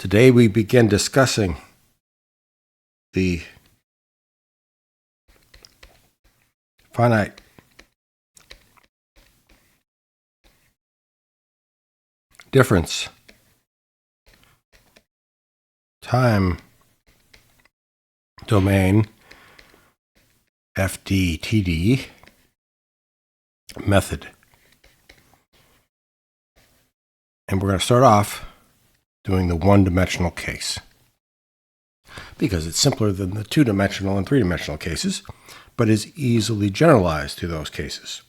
Today we begin discussing the finite difference time domain FDTD method. And we're going to start off doing the one-dimensional case because it's simpler than the two-dimensional and three-dimensional cases, but is easily generalized to those cases.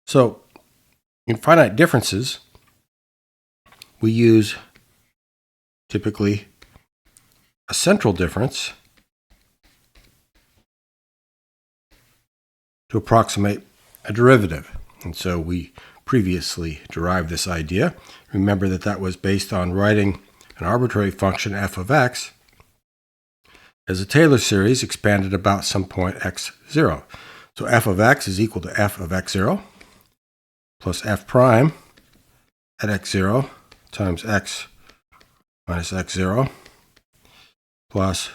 So in finite differences, we use typically a central difference to approximate a derivative. And so we previously derived this idea. Remember that that was based on writing an arbitrary function f of x as a Taylor series expanded about some point x0. So f of x is equal to f of x0 plus f prime at x0 times x minus x0 plus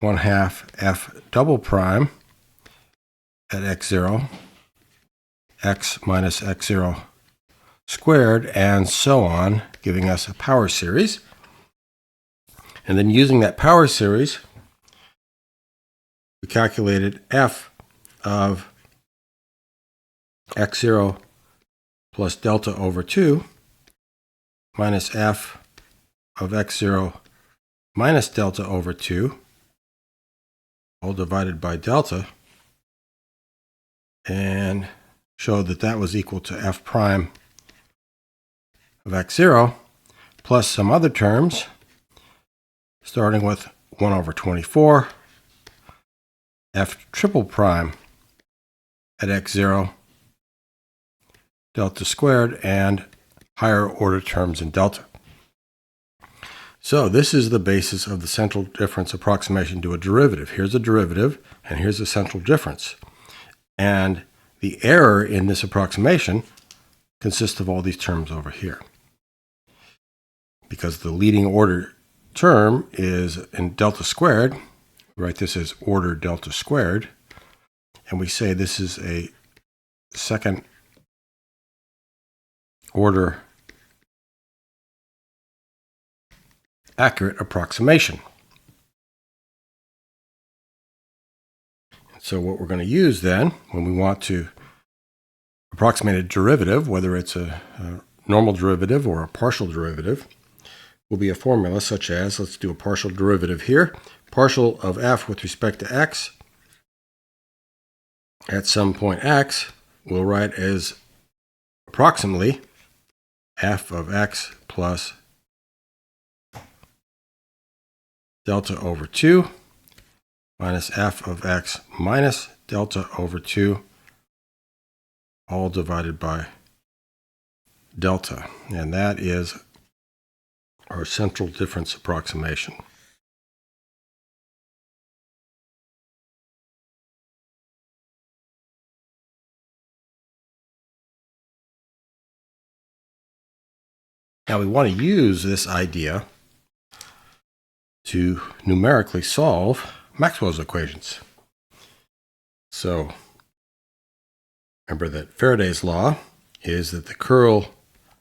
1/2 f double prime at x0 x minus x0 squared, and so on, giving us a power series. And then using that power series, we calculated f of x0 plus delta over 2 minus f of x0 minus delta over 2, all divided by delta, and showed that that was equal to f prime of x0 plus some other terms, starting with 1 over 24, f triple prime at x0, delta squared, and higher order terms in delta. So this is the basis of the central difference approximation to a derivative. Here's a derivative, and here's a central difference. And the error in this approximation consists of all these terms over here. Because the leading order term is in delta squared, we write this as order delta squared, and we say this is a second order accurate approximation. So what we're going to use then, when we want to approximate a derivative, whether it's a normal derivative or a partial derivative, will be a formula such as, let's do a partial derivative here, partial of f with respect to x at some point x, we'll write as approximately f of x plus delta over 2 minus f of x minus delta over 2, all divided by delta. And that is our central difference approximation. Now we want to use this idea to numerically solve Maxwell's equations. So remember that Faraday's law is that the curl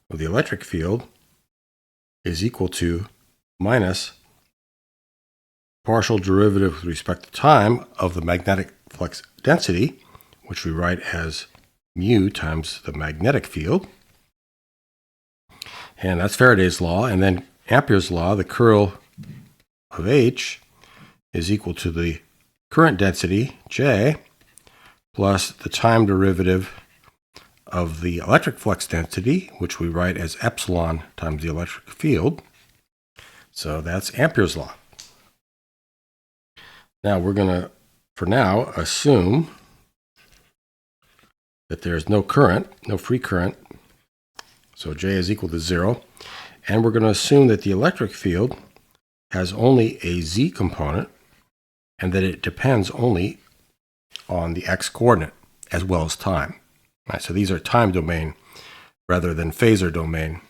of the electric field is equal to minus partial derivative with respect to time of the magnetic flux density, which we write as mu times the magnetic field. And that's Faraday's law. And then Ampere's law, the curl of H is equal to the current density, J, plus the time derivative of the electric flux density, which we write as epsilon times the electric field. So that's Ampere's law. Now we're going to, for now, assume that there's no current, no free current. So J is equal to 0. And we're going to assume that the electric field has only a z component and that it depends only on the x coordinate as well as time. Right, so these are time domain rather than phasor domain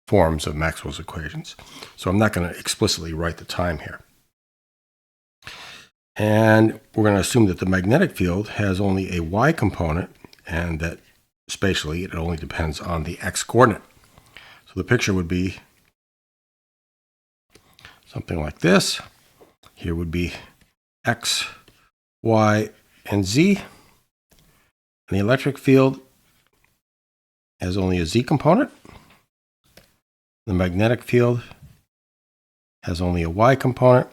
forms of Maxwell's equations. So I'm not going to explicitly write the time here. And we're going to assume that the magnetic field has only a y component and that spatially it only depends on the x coordinate. So the picture would be something like this. Here would be x, y, and z. And the electric field has only a z component. The magnetic field has only a y component.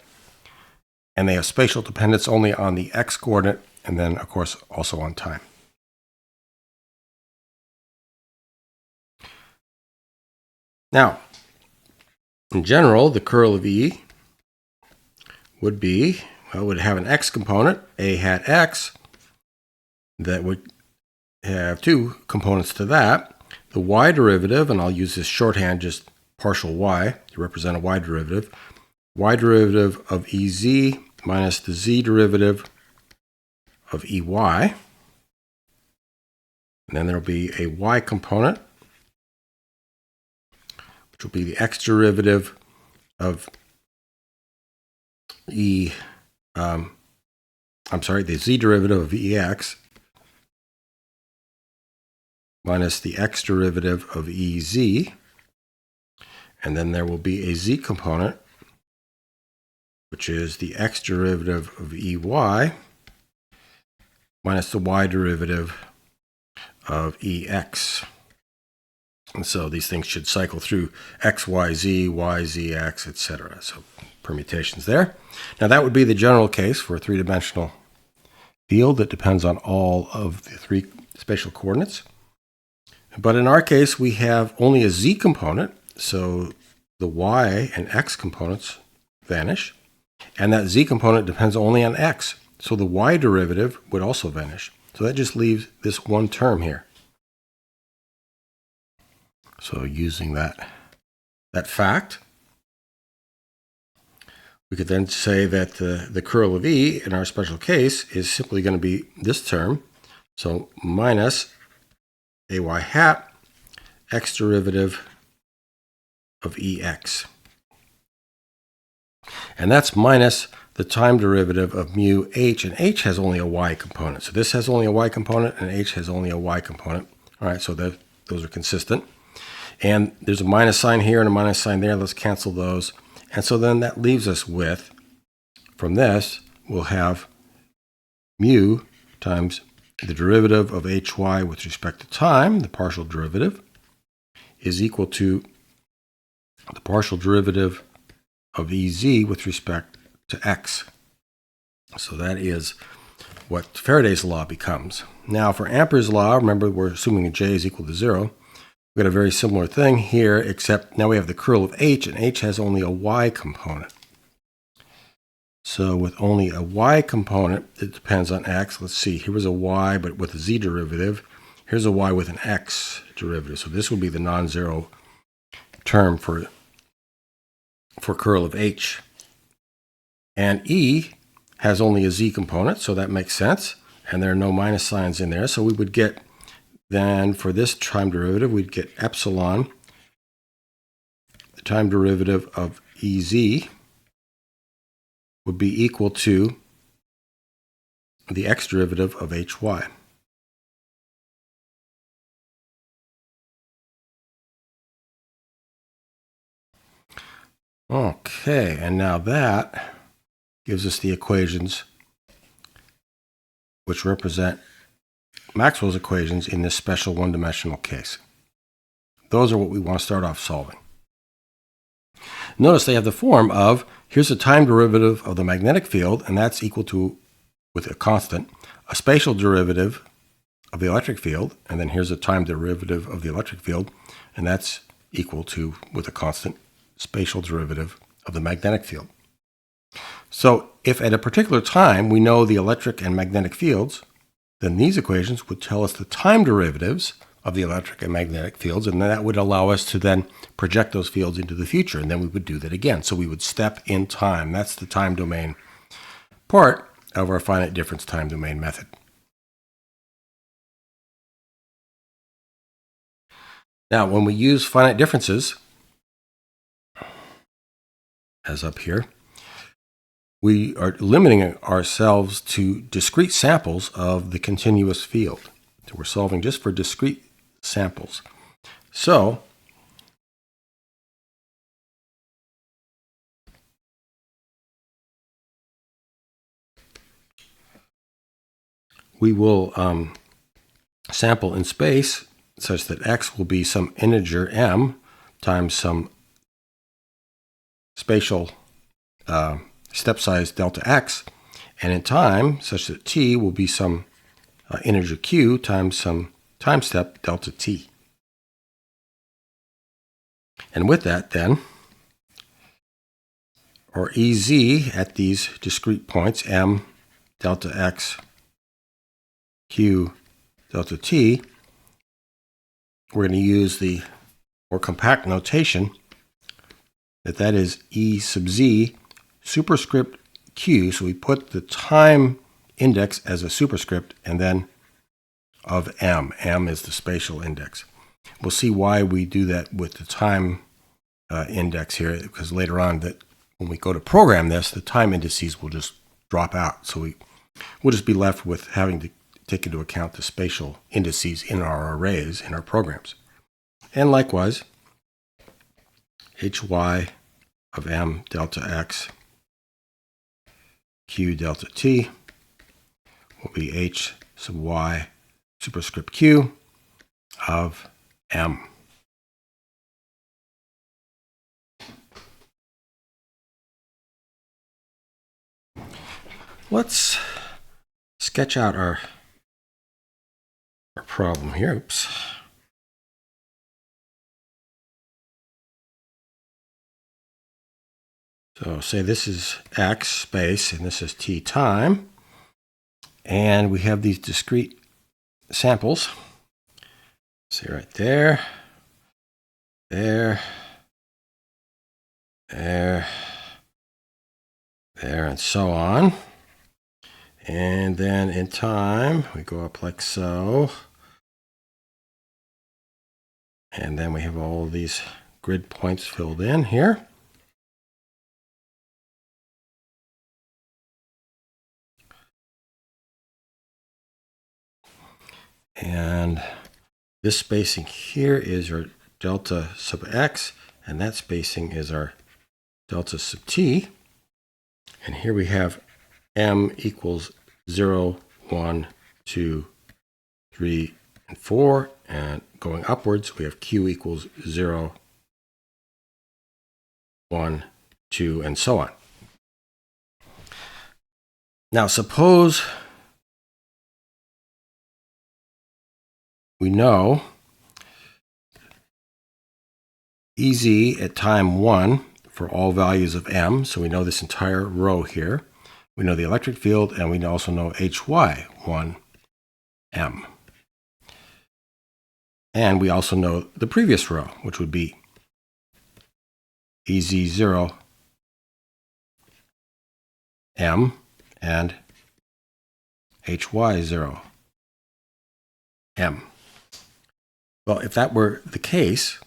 And they have spatial dependence only on the x coordinate and then, of course, also on time. Now, in general, the curl of E would be, well, it would have an x component, A hat x, that would have two components to that. The y derivative, and I'll use this shorthand, just partial y, to represent a y derivative of Ez minus the z derivative of Ey. And then there will be a y component, which will be the x derivative of the z derivative of Ex minus the x derivative of Ez. And then there will be a z component, which is the x derivative of Ey minus the y derivative of Ex. And so these things should cycle through x, y, z, x, etc. So permutations there. Now that would be the general case for a three-dimensional field that depends on all of the three spatial coordinates. But in our case, we have only a z component, so the y and x components vanish. And that z component depends only on x. So the y derivative would also vanish. So that just leaves this one term here. So using that fact, we could then say that the curl of E in our special case is simply going to be this term. So minus ay hat x derivative of Ex. And that's minus the time derivative of mu h, and h has only a y component. So this has only a y component, and h has only a y component. All right, so those are consistent. And there's a minus sign here and a minus sign there. Let's cancel those. And so then that leaves us with, from this, we'll have mu times the derivative of hy with respect to time, the partial derivative, is equal to the partial derivative of Ez with respect to x. So that is what Faraday's law becomes. Now for Ampere's law, remember we're assuming J is equal to 0. We've got a very similar thing here, except now we have the curl of h, and h has only a y component. So with only a y component, it depends on x. Let's see, here was a y, but with a z derivative. Here's a y with an x derivative. So this will be the non-zero term for curl of h. And E has only a z component, so that makes sense. And there are no minus signs in there. So we would get, then for this time derivative, we'd get epsilon, the time derivative of Ez, would be equal to the x derivative of hy. Okay, and now that gives us the equations which represent Maxwell's equations in this special one-dimensional case. Those are what we want to start off solving. Notice they have the form of, here's the time derivative of the magnetic field, and that's equal to, with a constant, a spatial derivative of the electric field, and then here's a time derivative of the electric field, and that's equal to, with a constant, spatial derivative of the magnetic field. So if at a particular time we know the electric and magnetic fields, then these equations would tell us the time derivatives of the electric and magnetic fields, and that would allow us to then project those fields into the future, and then we would do that again. So we would step in time. That's the time domain part of our finite difference time domain method. Now, when we use finite differences, as up here, we are limiting ourselves to discrete samples of the continuous field. So we're solving just for discrete samples. So we will sample in space such that x will be some integer m times some spatial step size delta x, and in time such that t will be some integer q times some time step delta t. And with that then, or EZ at these discrete points, m delta x, q delta t, we're going to use the more compact notation that is E sub z superscript q. So we put the time index as a superscript and then of m. M is the spatial index. We'll see why we do that with the time index here, because later on that when we go to program this, the time indices will just drop out. So we'll just be left with having to take into account the spatial indices in our arrays in our programs. And likewise, hy of m delta x q delta t will be h sub y superscript q of m. Let's sketch out our problem here. Oops. So say this is x space and this is t time, and we have these discrete samples. See right there, there, there, there, and so on. And then in time, we go up like so. And then we have all of these grid points filled in here. And this spacing here is our delta sub x, and that spacing is our delta sub t. And here we have m equals 0, 1, 2, 3, and 4. And going upwards, we have q equals 0, 1, 2, and so on. Now suppose we know EZ at time 1 for all values of m, so we know this entire row here. We know the electric field, and we also know HY 1 m. And we also know the previous row, which would be EZ 0 m and HY 0 m. Well, if that were the case,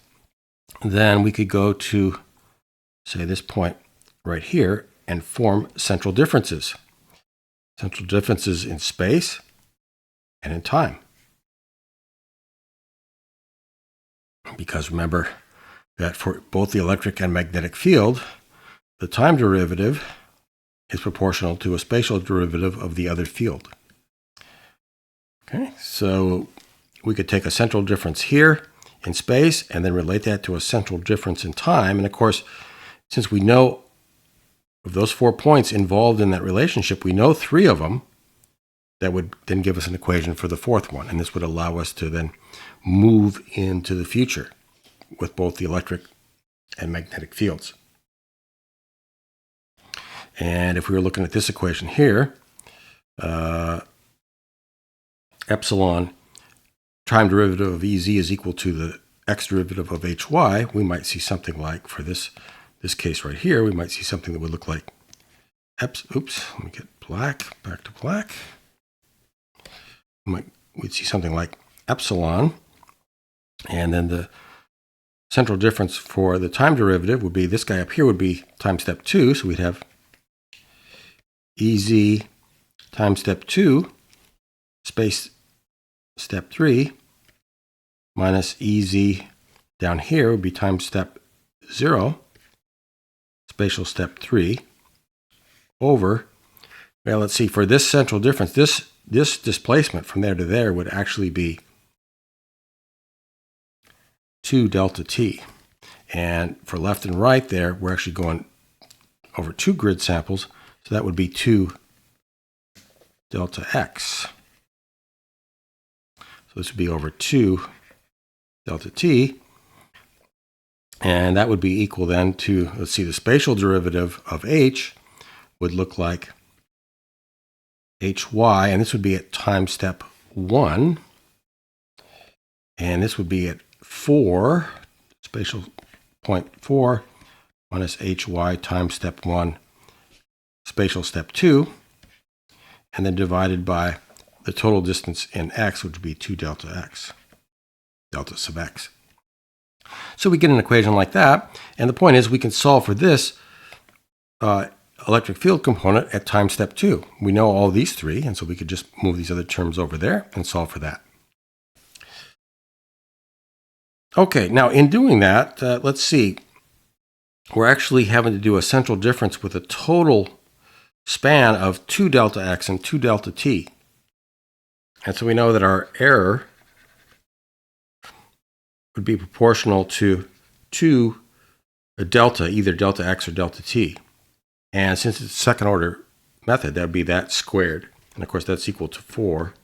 then we could go to, say, this point right here and form central differences. Central differences in space and in time. Because remember that for both the electric and magnetic field, the time derivative is proportional to a spatial derivative of the other field. Okay, so we could take a central difference here in space and then relate that to a central difference in time. And of course, since we know of those 4 points involved in that relationship, we know 3 of them. That would then give us an equation for the 4th one. And this would allow us to then move into the future with both the electric and magnetic fields. And if we were looking at this equation here, epsilon time derivative of EZ is equal to the x derivative of HY, we might see something like, for this case right here, we might see something that would look like, oops, let me get black, back to black. We'd see something like epsilon, and then the central difference for the time derivative would be, this guy up here would be time step 2, so we'd have EZ time step 2 space step 3 minus EZ down here would be time step 0 spatial step 3 over, well, let's see, for this central difference, this displacement from there to there would actually be 2 delta t. And for left and right there, we're actually going over 2 grid samples, so that would be 2 delta x. So this would be over 2 delta t, and that would be equal then to, let's see, the spatial derivative of h would look like hy, and this would be at time step 1, and this would be at 4, spatial point 4, minus hy times step 1, spatial step 2, and then divided by the total distance in x, which would be 2 delta x, delta sub x. So we get an equation like that, and the point is we can solve for this electric field component at time step 2. We know all these three, and so we could just move these other terms over there and solve for that. Okay, now in doing that, let's see. We're actually having to do a central difference with a total span of 2 delta x and 2 delta t. And so we know that our error would be proportional to 2 delta, either delta x or delta t. And since it's a second order method, that would be that squared. And of course, that's equal to 4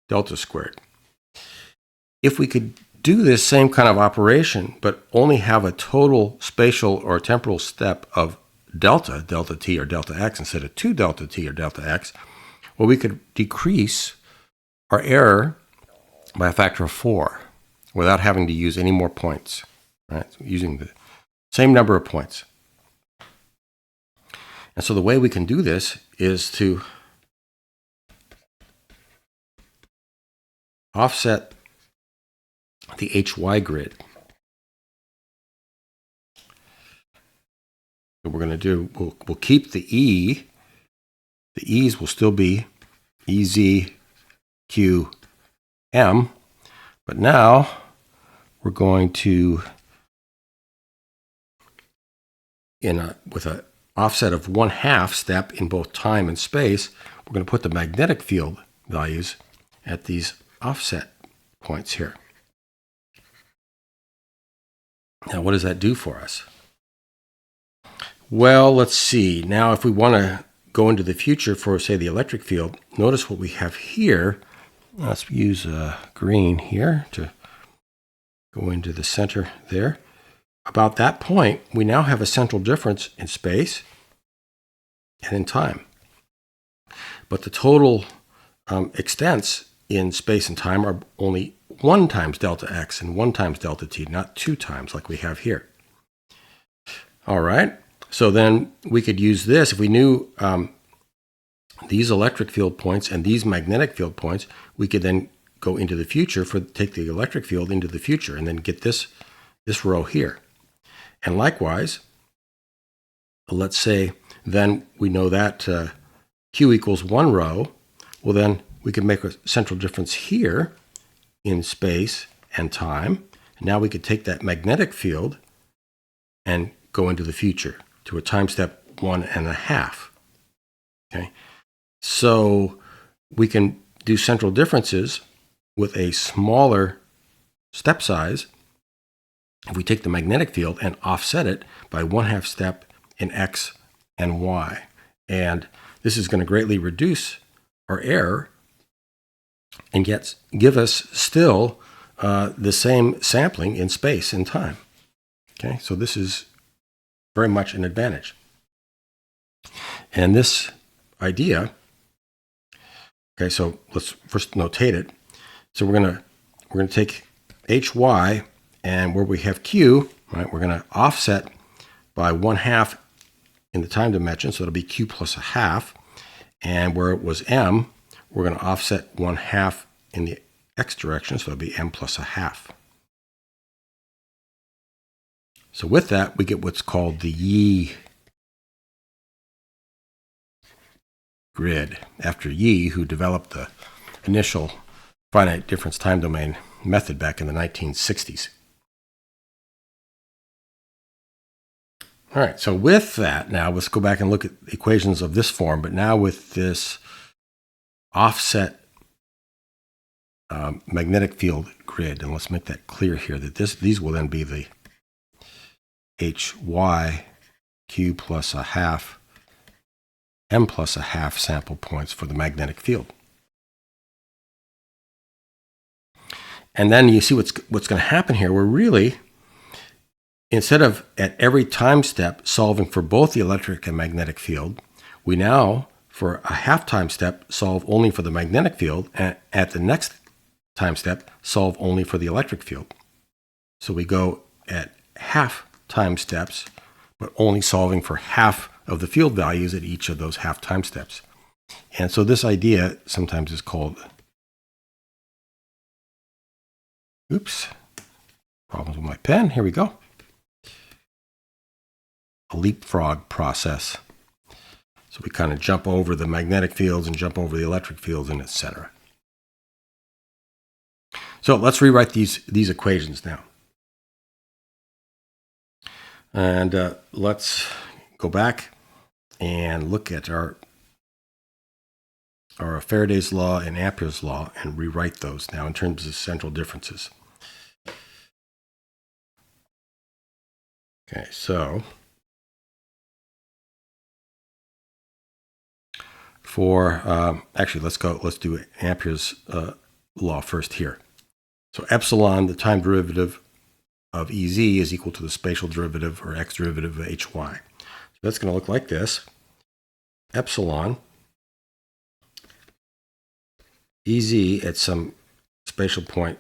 delta squared. If we could do this same kind of operation, but only have a total spatial or temporal step of delta t or delta x instead of 2 delta t or delta x, well, we could decrease our error by a factor of 4 without having to use any more points, right? So using the same number of points. And so the way we can do this is to offset the HY grid. What we're going to do, we'll keep the E. The E's will still be EZ, Q, M. But now we're going to, with an offset of 1/2 step in both time and space, we're going to put the magnetic field values at these offset points here. Now, what does that do for us? Well, let's see. Now, if we want to go into the future for, say, the electric field, notice what we have here. Let's use green here to go into the center there. About that point, we now have a central difference in space and in time. But the total extents in space and time are only 1 times delta x and 1 times delta t, not 2 times like we have here. All right, so then we could use this. If we knew these electric field points and these magnetic field points, we could then go into the future, take the electric field into the future and then get this row here. And likewise, let's say then we know that Q equals 1 row. Well, then we can make a central difference here in space and time. And now we could take that magnetic field and go into the future to a time step 1.5. Okay, so we can do central differences with a smaller step size if we take the magnetic field and offset it by 1/2 step in x and y. And this is going to greatly reduce our error and give us still the same sampling in space and time. Okay, so this is very much an advantage. And this idea, okay, so let's first notate it. So we're gonna take HY, and where we have Q, right, we're gonna offset by 1/2 in the time dimension, so it'll be Q plus 1/2. And where it was M, we're going to offset 1/2 in the x direction, so it'll be M plus 1/2. So with that, we get what's called the Yee grid, after Yee, who developed the initial finite difference time domain method back in the 1960s. All right, so with that, now let's go back and look at equations of this form, but now with this offset magnetic field grid. And let's make that clear here, that these will then be the HY Q plus a half, M plus a half sample points for the magnetic field. And then you see what's going to happen here. We're really, instead of at every time step solving for both the electric and magnetic field, we now, for a half time step, solve only for the magnetic field, and at the next time step, solve only for the electric field. So we go at half time steps, but only solving for half of the field values at each of those half time steps. And so this idea sometimes is called, problems with my pen, here we go, a leapfrog process. So we kind of jump over the magnetic fields and jump over the electric fields and etc. So let's rewrite these equations now. And let's go back and look at our Faraday's law and Ampere's law and rewrite those now in terms of central differences. Okay, so for, actually, let's do Ampere's law first here. So epsilon, the time derivative of Ez, is equal to the spatial derivative or x derivative of Hy. So that's going to look like this. Epsilon Ez at some spatial point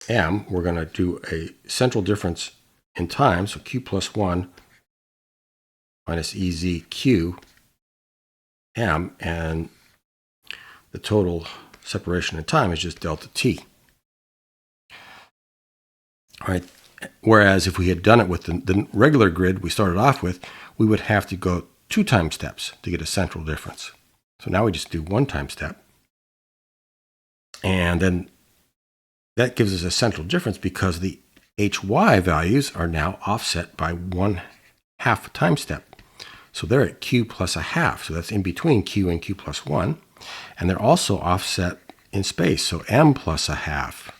m, we're going to do a central difference in time, so q plus 1 minus Ez q m, and the total separation in time is just delta t. All right. Whereas if we had done it with the regular grid we started off with, we would have to go 2 time steps to get a central difference. So now we just do 1 time step. And then that gives us a central difference because the Hy values are now offset by 1/2 time step. So they're at q plus a half. So that's in between q and q plus 1. And they're also offset in space. So m plus a half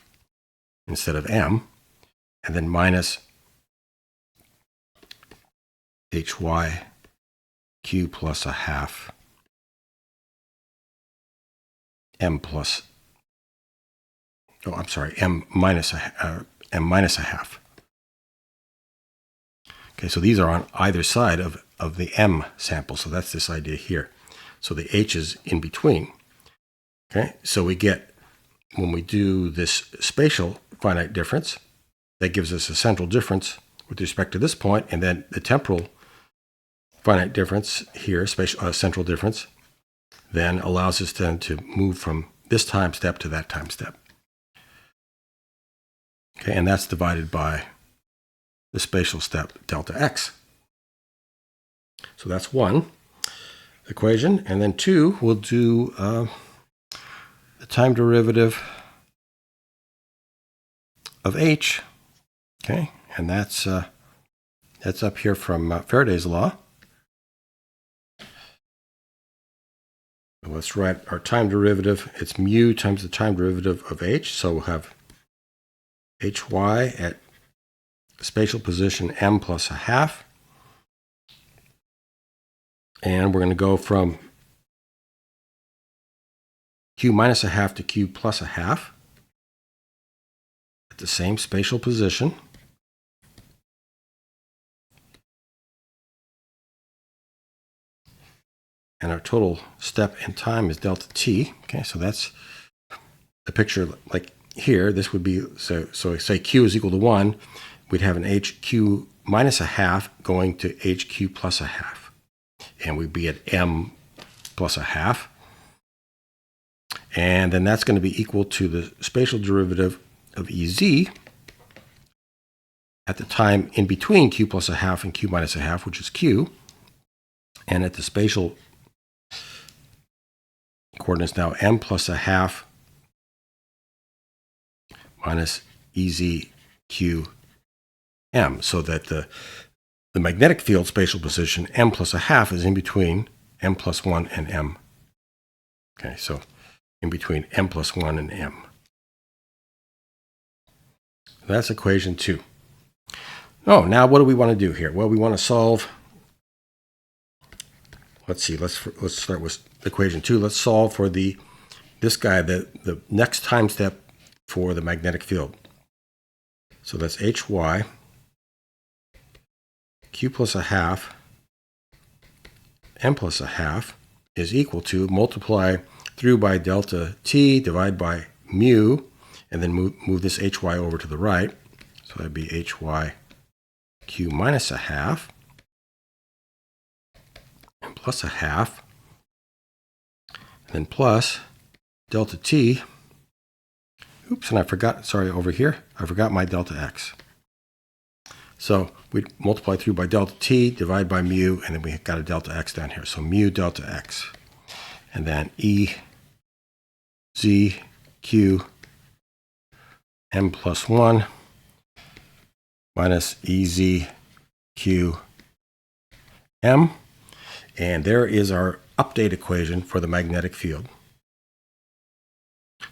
instead of m. And then minus Hy q plus a half m plus, m minus a half. Okay, so these are on either side of the m sample. So that's this idea here. So the h is in between. Okay, so we get, when we do this spatial finite difference, that gives us a central difference with respect to this point, and then the temporal finite difference here, spatial central difference, then allows us then to move from this time step to that time step. Okay, and that's divided by the spatial step delta x. So that's 1 equation, and then 2, we'll do the time derivative of h. Okay, and that's up here from Faraday's law. Let's write our time derivative. It's mu times the time derivative of h. So we'll have Hy at spatial position m plus a half. And we're going to go from q minus a half to q plus a half at the same spatial position. And our total step in time is delta t. Okay, so that's the picture like here. This would be, so say q is equal to 1, we'd have an hq minus a half going to hq plus a half. And we'd be at m plus a half. And then that's going to be equal to the spatial derivative of Ez at the time in between q plus a half and q minus a half, which is q, and at the spatial coordinates now m plus a half minus ez q m, so that the magnetic field spatial position m plus a half is in between m plus 1 and m. Okay, so in between m plus 1 and m. That's equation 2. Oh, now what do we want to do here? Well, we want to solve. Let's see. Let's start with equation 2. Let's solve for this guy, the next time step for the magnetic field. So that's hy q plus a half m plus a half is equal to multiply through by delta t, divide by mu, and then move this hy over to the right. So that'd be hy q minus a half and plus a half, and then plus delta t. Oops, and I forgot, sorry, over here, I forgot my delta x. So we multiply through by delta t, divide by mu, and then we got a delta x down here. So mu delta x. And then e z q m plus 1 minus e z q m. And there is our update equation for the magnetic field.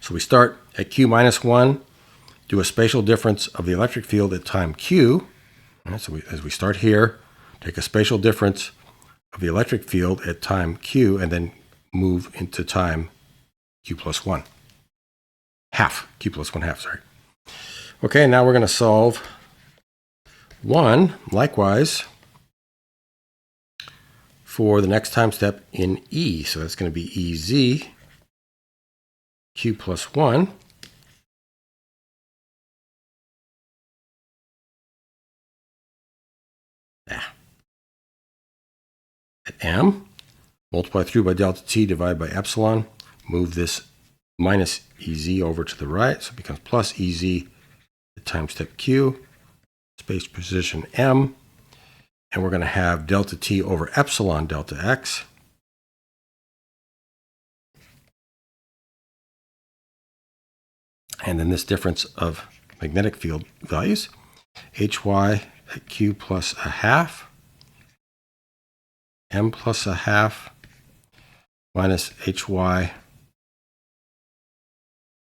So we start at q minus 1, do a spatial difference of the electric field at time q. Right, so as we start here, take a spatial difference of the electric field at time q, and then move into time q plus 1. Q plus 1 half, sorry. Okay, now we're going to solve 1, likewise, for the next time step in E. So that's going to be EZ q plus 1. At m, multiply through by delta t, divide by epsilon, move this minus ez over to the right, so it becomes plus ez at time step q, space position m, and we're going to have delta t over epsilon delta x. And then this difference of magnetic field values, hy at q plus a half, m plus a half, minus hy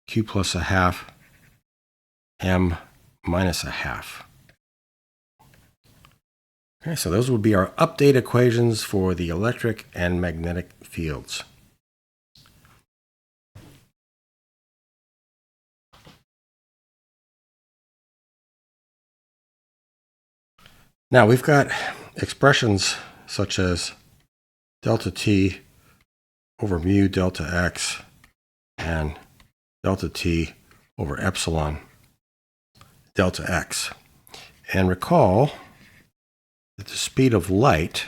q plus a half, m minus a half. Okay, so those would be our update equations for the electric and magnetic fields. Now we've got expressions such as delta t over mu delta x and delta t over epsilon delta x. And recall that the speed of light,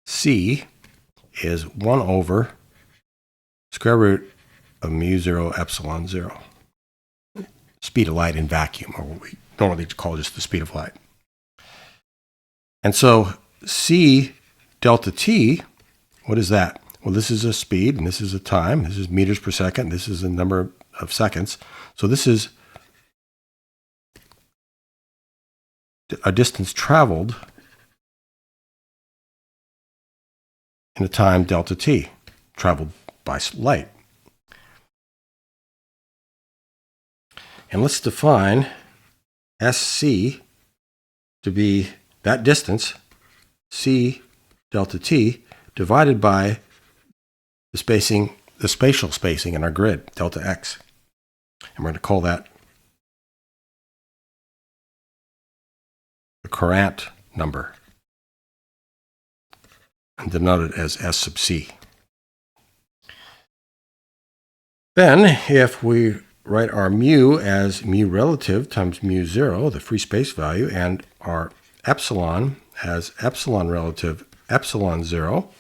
c, is 1 over square root of mu 0 epsilon 0. Speed of light in vacuum, or what we normally call just the speed of light. And so c delta t, what is that? Well, this is a speed, and this is a time. This is meters per second. This is a number of seconds. So this is a distance traveled in a time delta t, traveled by light. And let's define SC to be that distance, c delta t, divided by the spatial spacing in our grid, delta x. And we're going to call that the Courant number, and denote it as S sub c. Then, if we write our mu as mu relative times mu 0, the free space value, and our epsilon as epsilon relative epsilon 0,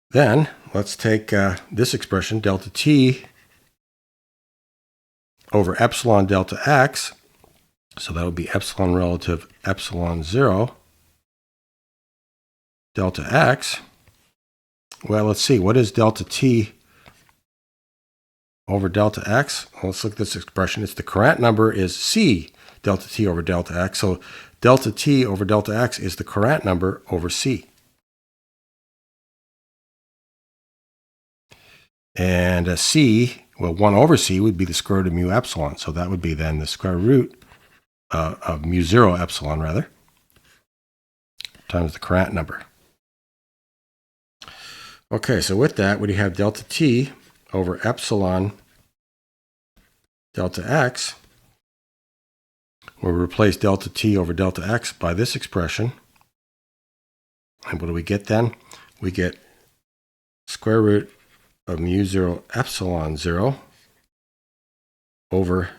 then let's take this expression, delta t over epsilon delta x. So that would be epsilon relative epsilon 0 delta x. Well, let's see. What is delta t over delta x? Well, let's look at this expression. It's the Courant number is c delta t over delta x. So delta t over delta x is the Courant number over c. And c, well, 1 over c would be the square root of mu epsilon. So that would be then the square root of mu 0 epsilon, rather, times the Courant number. Okay, so with that, we have delta t over epsilon delta x. We'll replace delta t over delta x by this expression. And what do we get then? We get square root of mu 0 epsilon 0 over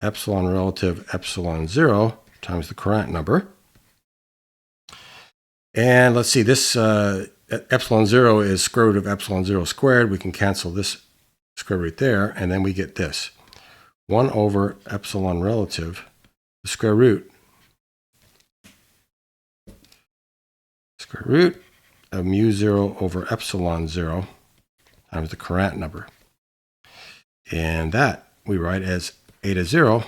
epsilon relative epsilon 0 times the Courant number. And let's see, this epsilon 0 is square root of epsilon 0 squared. We can cancel this square root there, and then we get this. 1 over epsilon relative, the square root of mu 0 over epsilon 0 times the Courant number. And that we write as eta 0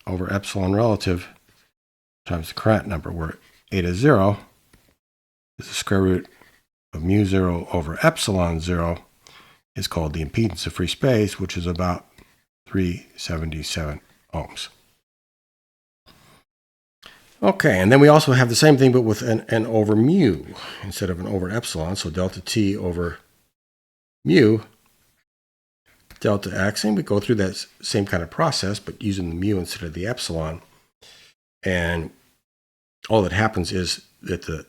over epsilon relative times the Courant number, where eta 0 is the square root of mu 0 over epsilon 0 is called the impedance of free space, which is about 377 ohms. Okay, and then we also have the same thing, but with an over mu instead of an over epsilon. So delta t over mu delta x, and we go through that same kind of process, but using the mu instead of the epsilon. And all that happens is that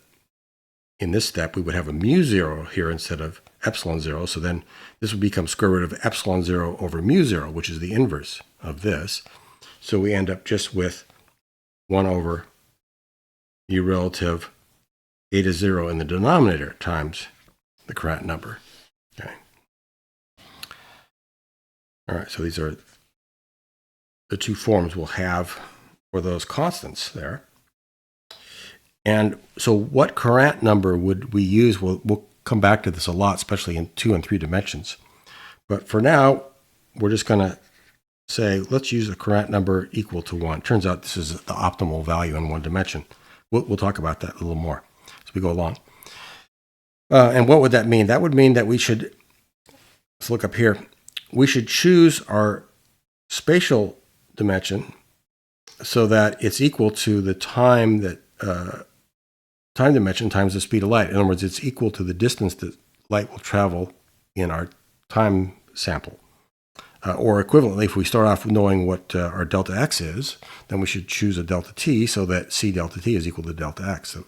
in this step, we would have a mu 0 here instead of epsilon 0. So then this would become square root of epsilon 0 over mu 0, which is the inverse of this. So we end up just with 1 over mu relative eta 0 in the denominator times the Courant number. Okay. All right, so these are the two forms we'll have for those constants there. And so what Courant number would we use? We'll come back to this a lot, especially in 2 and 3 dimensions. But for now, we're just going to say, let's use a Courant number equal to 1. Turns out this is the optimal value in 1 dimension. We'll talk about that a little more as we go along. And what would that mean? That would mean that we should, let's look up here, we should choose our spatial dimension so that it's equal to the time that time dimension times the speed of light. In other words, it's equal to the distance that light will travel in our time sample. Or equivalently, if we start off knowing what our delta x is, then we should choose a delta t so that c delta t is equal to delta x. So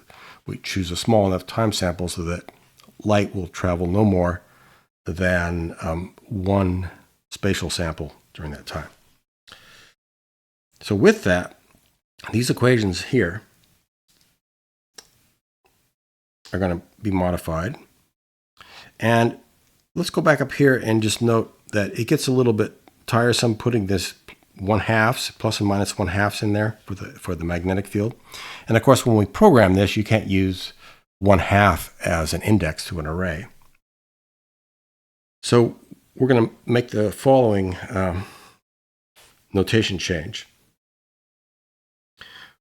we choose a small enough time sample so that light will travel no more than one spatial sample during that time. So with that, these equations here are going to be modified. And let's go back up here and just note that it gets a little bit tiresome putting this 1/2, plus and minus 1/2 in there for the magnetic field. And of course, when we program this, you can't use 1/2 as an index to an array. So we're going to make the following notation change.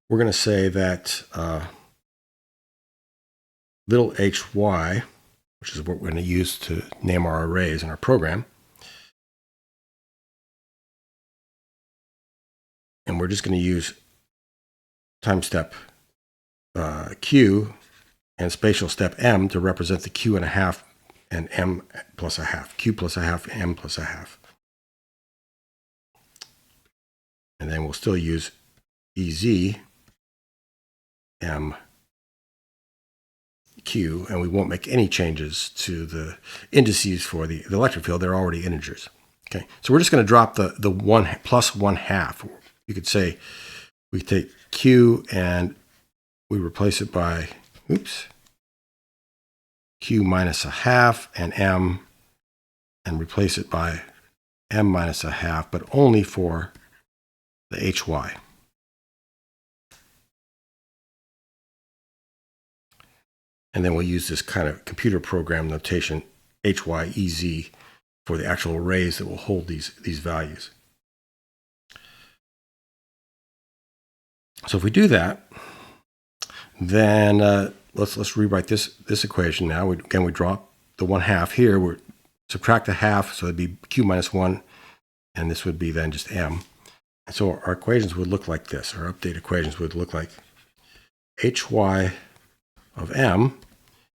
We're going to say that little hy, which is what we're going to use to name our arrays in our program, and we're just going to use time step q and spatial step m to represent the q and a half and m plus a half, q plus a half, m plus a half. And then we'll still use ez m q, and we won't make any changes to the indices for the electric field. They're already integers. Okay, so we're just going to drop the 1 plus 1/2. You could say we take q and we replace it by, q minus a half and m, and replace it by m minus a half, but only for the hy. And then we'll use this kind of computer program notation, HYEZ, for the actual arrays that will hold these values. So if we do that, then let's rewrite this equation now. Again, we drop the 1/2 here. We subtract a half, so it'd be q minus 1, and this would be then just m. And so our equations would look like this. Our update equations would look like hy of m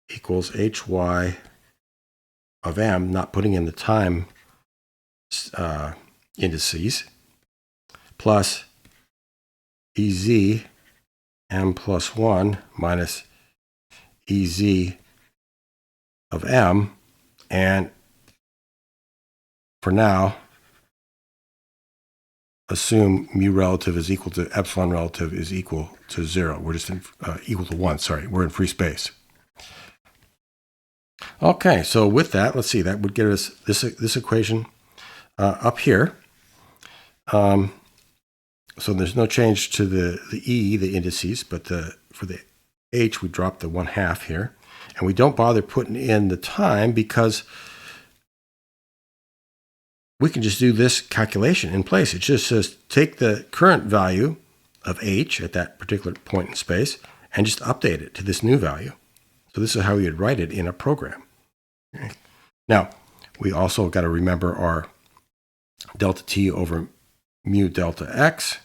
equals hy of m, not putting in the time indices, plus ez m plus 1 minus ez of m, and for now, assume mu relative is equal to epsilon relative is equal to 0. We're just equal to 1, sorry, we're in free space. Okay, so with that, let's see, that would get us this equation up here. So there's no change to the E, the indices, but for the H, we drop the 1/2 here. And we don't bother putting in the time because we can just do this calculation in place. It just says take the current value of H at that particular point in space and just update it to this new value. So this is how we would write it in a program. Okay. Now, we also got to remember our delta t over mu delta x.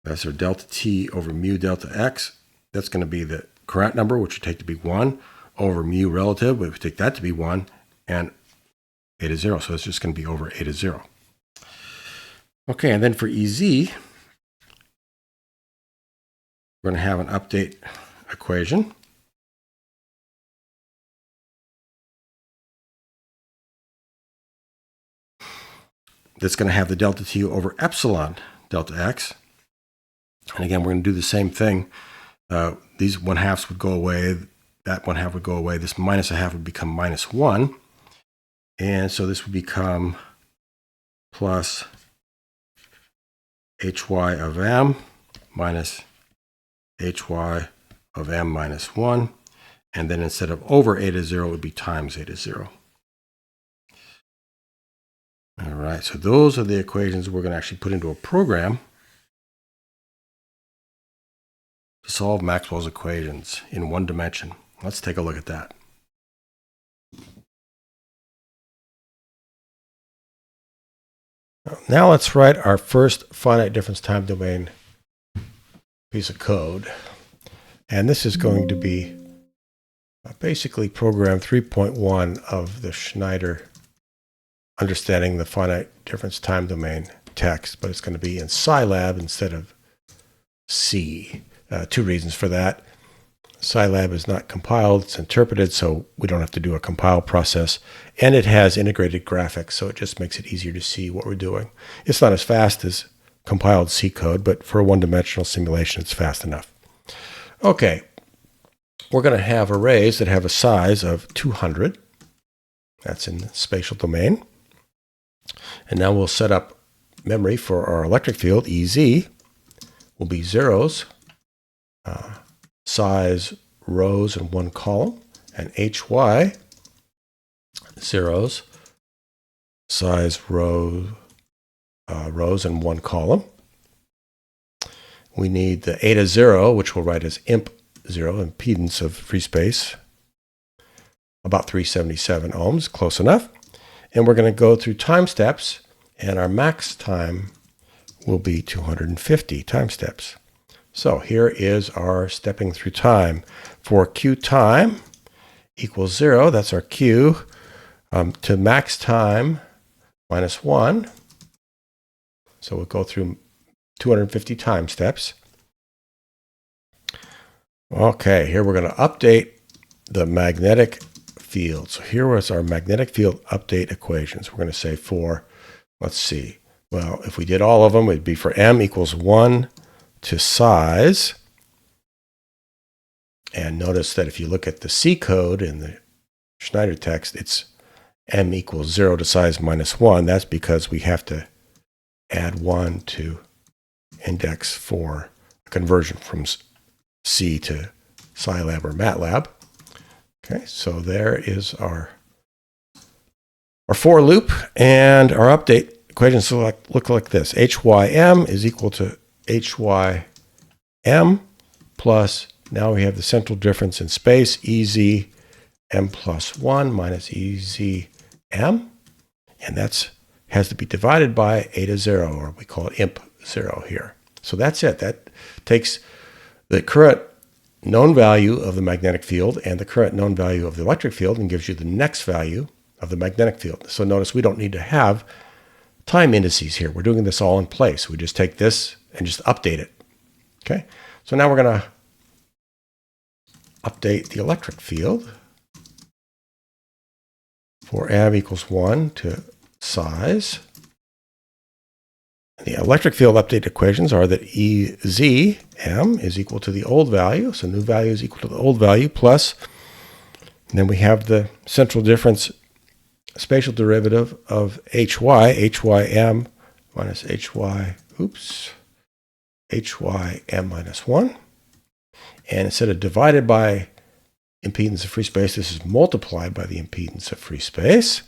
That's our delta t over mu delta x. That's going to be the current number, which we take to be 1, over mu relative, we take that to be 1, and a to 0. So it's just going to be over a to 0. Okay, and then for ez, we're going to have an update equation. That's going to have the delta t over epsilon delta x. And again, we're going to do the same thing. These 1/2s would go away. That 1/2 would go away. This minus a half would become minus 1. And so this would become plus hy of m minus hy of m minus 1. And then instead of over a to 0, it would be times a to 0. All right, so those are the equations we're going to actually put into a program to solve Maxwell's equations in one dimension. Let's take a look at that. Now let's write our first finite difference time domain piece of code. And this is going to be basically program 3.1 of the Schneider Understanding the Finite Difference Time Domain text, but it's going to be in Scilab instead of C. Two reasons for that. Scilab is not compiled, it's interpreted, so we don't have to do a compile process. And it has integrated graphics, so it just makes it easier to see what we're doing. It's not as fast as compiled C code, but for a one-dimensional simulation, it's fast enough. Okay, we're going to have arrays that have a size of 200. That's in the spatial domain. And now we'll set up memory for our electric field. EZ will be zeros, size rows in one column, and HY zeros, size rows in one column. We need the a to 0, which we'll write as imp 0, impedance of free space, about 377 ohms, close enough. And we're going to go through time steps, and our max time will be 250 time steps. So here is our stepping through time. For Q time equals 0, that's our Q, to max time minus 1. So we'll go through 250 time steps. Okay, here we're going to update the magnetic field. So here was our magnetic field update equations. We're going to say for, let's see, well, if we did all of them, it'd be for m equals 1 to size. And notice that if you look at the C code in the Schneider text, it's m equals 0 to size minus 1, that's because we have to add 1 to index for a conversion from C to Scilab or MATLAB. Okay, so there is our for loop, and our update equations look like this. HYM is equal to HYM plus, now we have the central difference in space, EZ m plus 1 minus EZ m, and that's has to be divided by eta 0, or we call it imp 0 here. So that's it. That takes the current known value of the magnetic field and the current known value of the electric field and gives you the next value of the magnetic field. So notice we don't need to have time indices here. We're doing this all in place. We just take this and just update it. Okay, so now we're going to update the electric field for m equals 1 to size. The electric field update equations are that EZ m is equal to the old value, so new value is equal to the old value, plus, and then we have the central difference spatial derivative of HYM minus HYM minus 1. And instead of divided by impedance of free space, this is multiplied by the impedance of free space.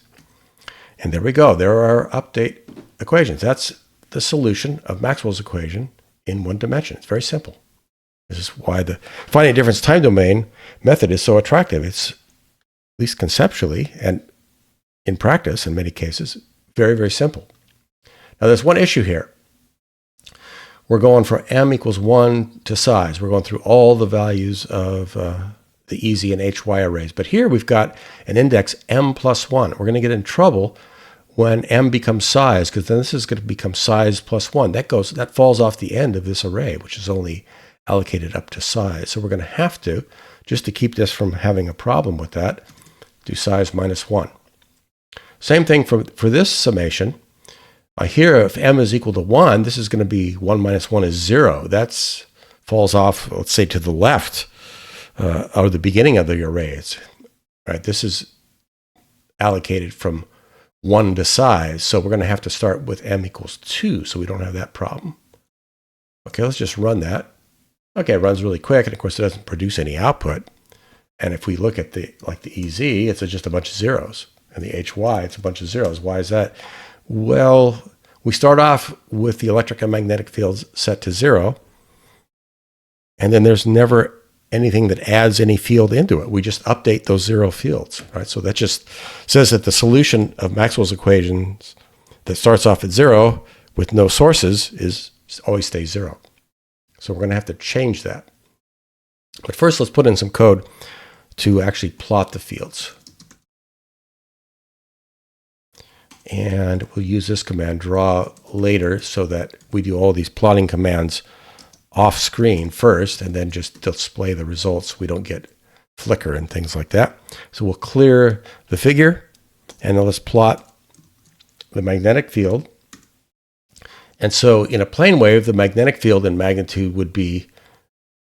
And there we go. There are our update equations. That's the solution of Maxwell's equation in one dimension. It's very simple. This is why the finding difference time domain method is so attractive. It's, at least conceptually and in practice, in many cases, very, very simple. Now, there's one issue here. We're going from m equals 1 to size. We're going through all the values of the EZ and HY arrays. But here we've got an index m plus 1. We're going to get in trouble when m becomes size, because then this is going to become size plus 1. That falls off the end of this array, which is only allocated up to size. So we're going to have to, just to keep this from having a problem with that, do size minus 1. Same thing for this summation. Here, if m is equal to 1, this is going to be 1 minus 1 is 0. That falls off, let's say, to the left or the beginning of the arrays. Right? This is allocated from 1 to size, so we're going to have to start with m equals 2, so we don't have that problem. Okay, let's just run that. Okay, it runs really quick, and of course it doesn't produce any output. And if we look at the EZ, it's just a bunch of zeros. And the HY, it's a bunch of zeros. Why is that? Well, we start off with the electric and magnetic fields set to 0, and then there's never anything that adds any field into it. We just update those 0 fields, right? So that just says that the solution of Maxwell's equations that starts off at 0 with no sources always stays 0. So we're going to have to change that. But first, let's put in some code to actually plot the fields. And we'll use this command, draw, later, so that we do all these plotting commands off screen first, and then just display the results. We don't get flicker and things like that. So we'll clear the figure, and then let's plot the magnetic field. And so in a plane wave, the magnetic field in magnitude would be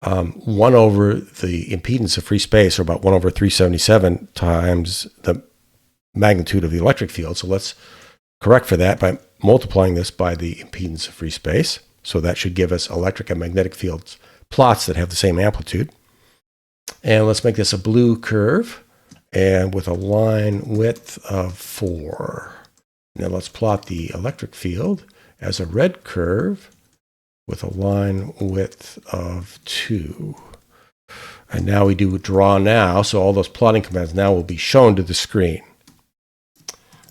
1 over the impedance of free space, or about 1 over 377 times the magnitude of the electric field. So let's correct for that by multiplying this by the impedance of free space. So that should give us electric and magnetic fields plots that have the same amplitude. And let's make this a blue curve, and with a line width of 4. Now let's plot the electric field as a red curve with a line width of 2. And now we do draw now, so all those plotting commands now will be shown to the screen.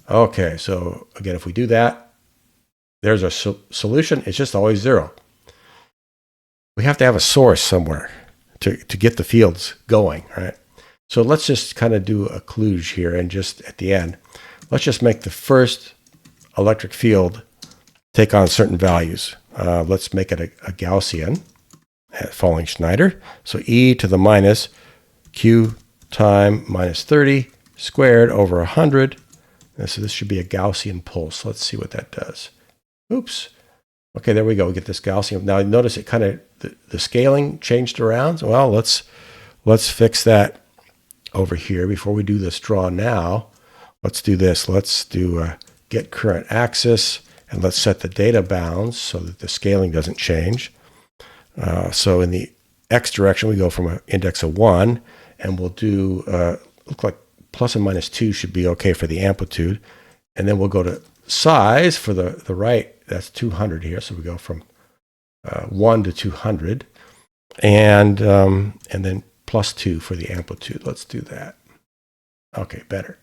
Okay, so again, if we do that, there's our solution. It's just always 0. We have to have a source somewhere to get the fields going, right? So let's just kind of do a kludge here, and just at the end, let's just make the first electric field take on certain values. Let's make it a Gaussian following Schneider. So e to the minus q time minus 30 squared over 100. And so this should be a Gaussian pulse. Let's see what that does. Oops. Okay, there we go. We get this Gaussian. Now notice it kind of, the scaling changed around. So, well, let's fix that over here before we do this draw now. let's do this. Let's do get current axis, and let's set the data bounds so that the scaling doesn't change. So in the x direction, we go from an index of 1, and we'll do, look like plus and minus 2 should be okay for the amplitude. And then we'll go to size for the right, that's 200 here. So we go from 1 to 200, and then plus 2 for the amplitude. Let's do that. Okay, better.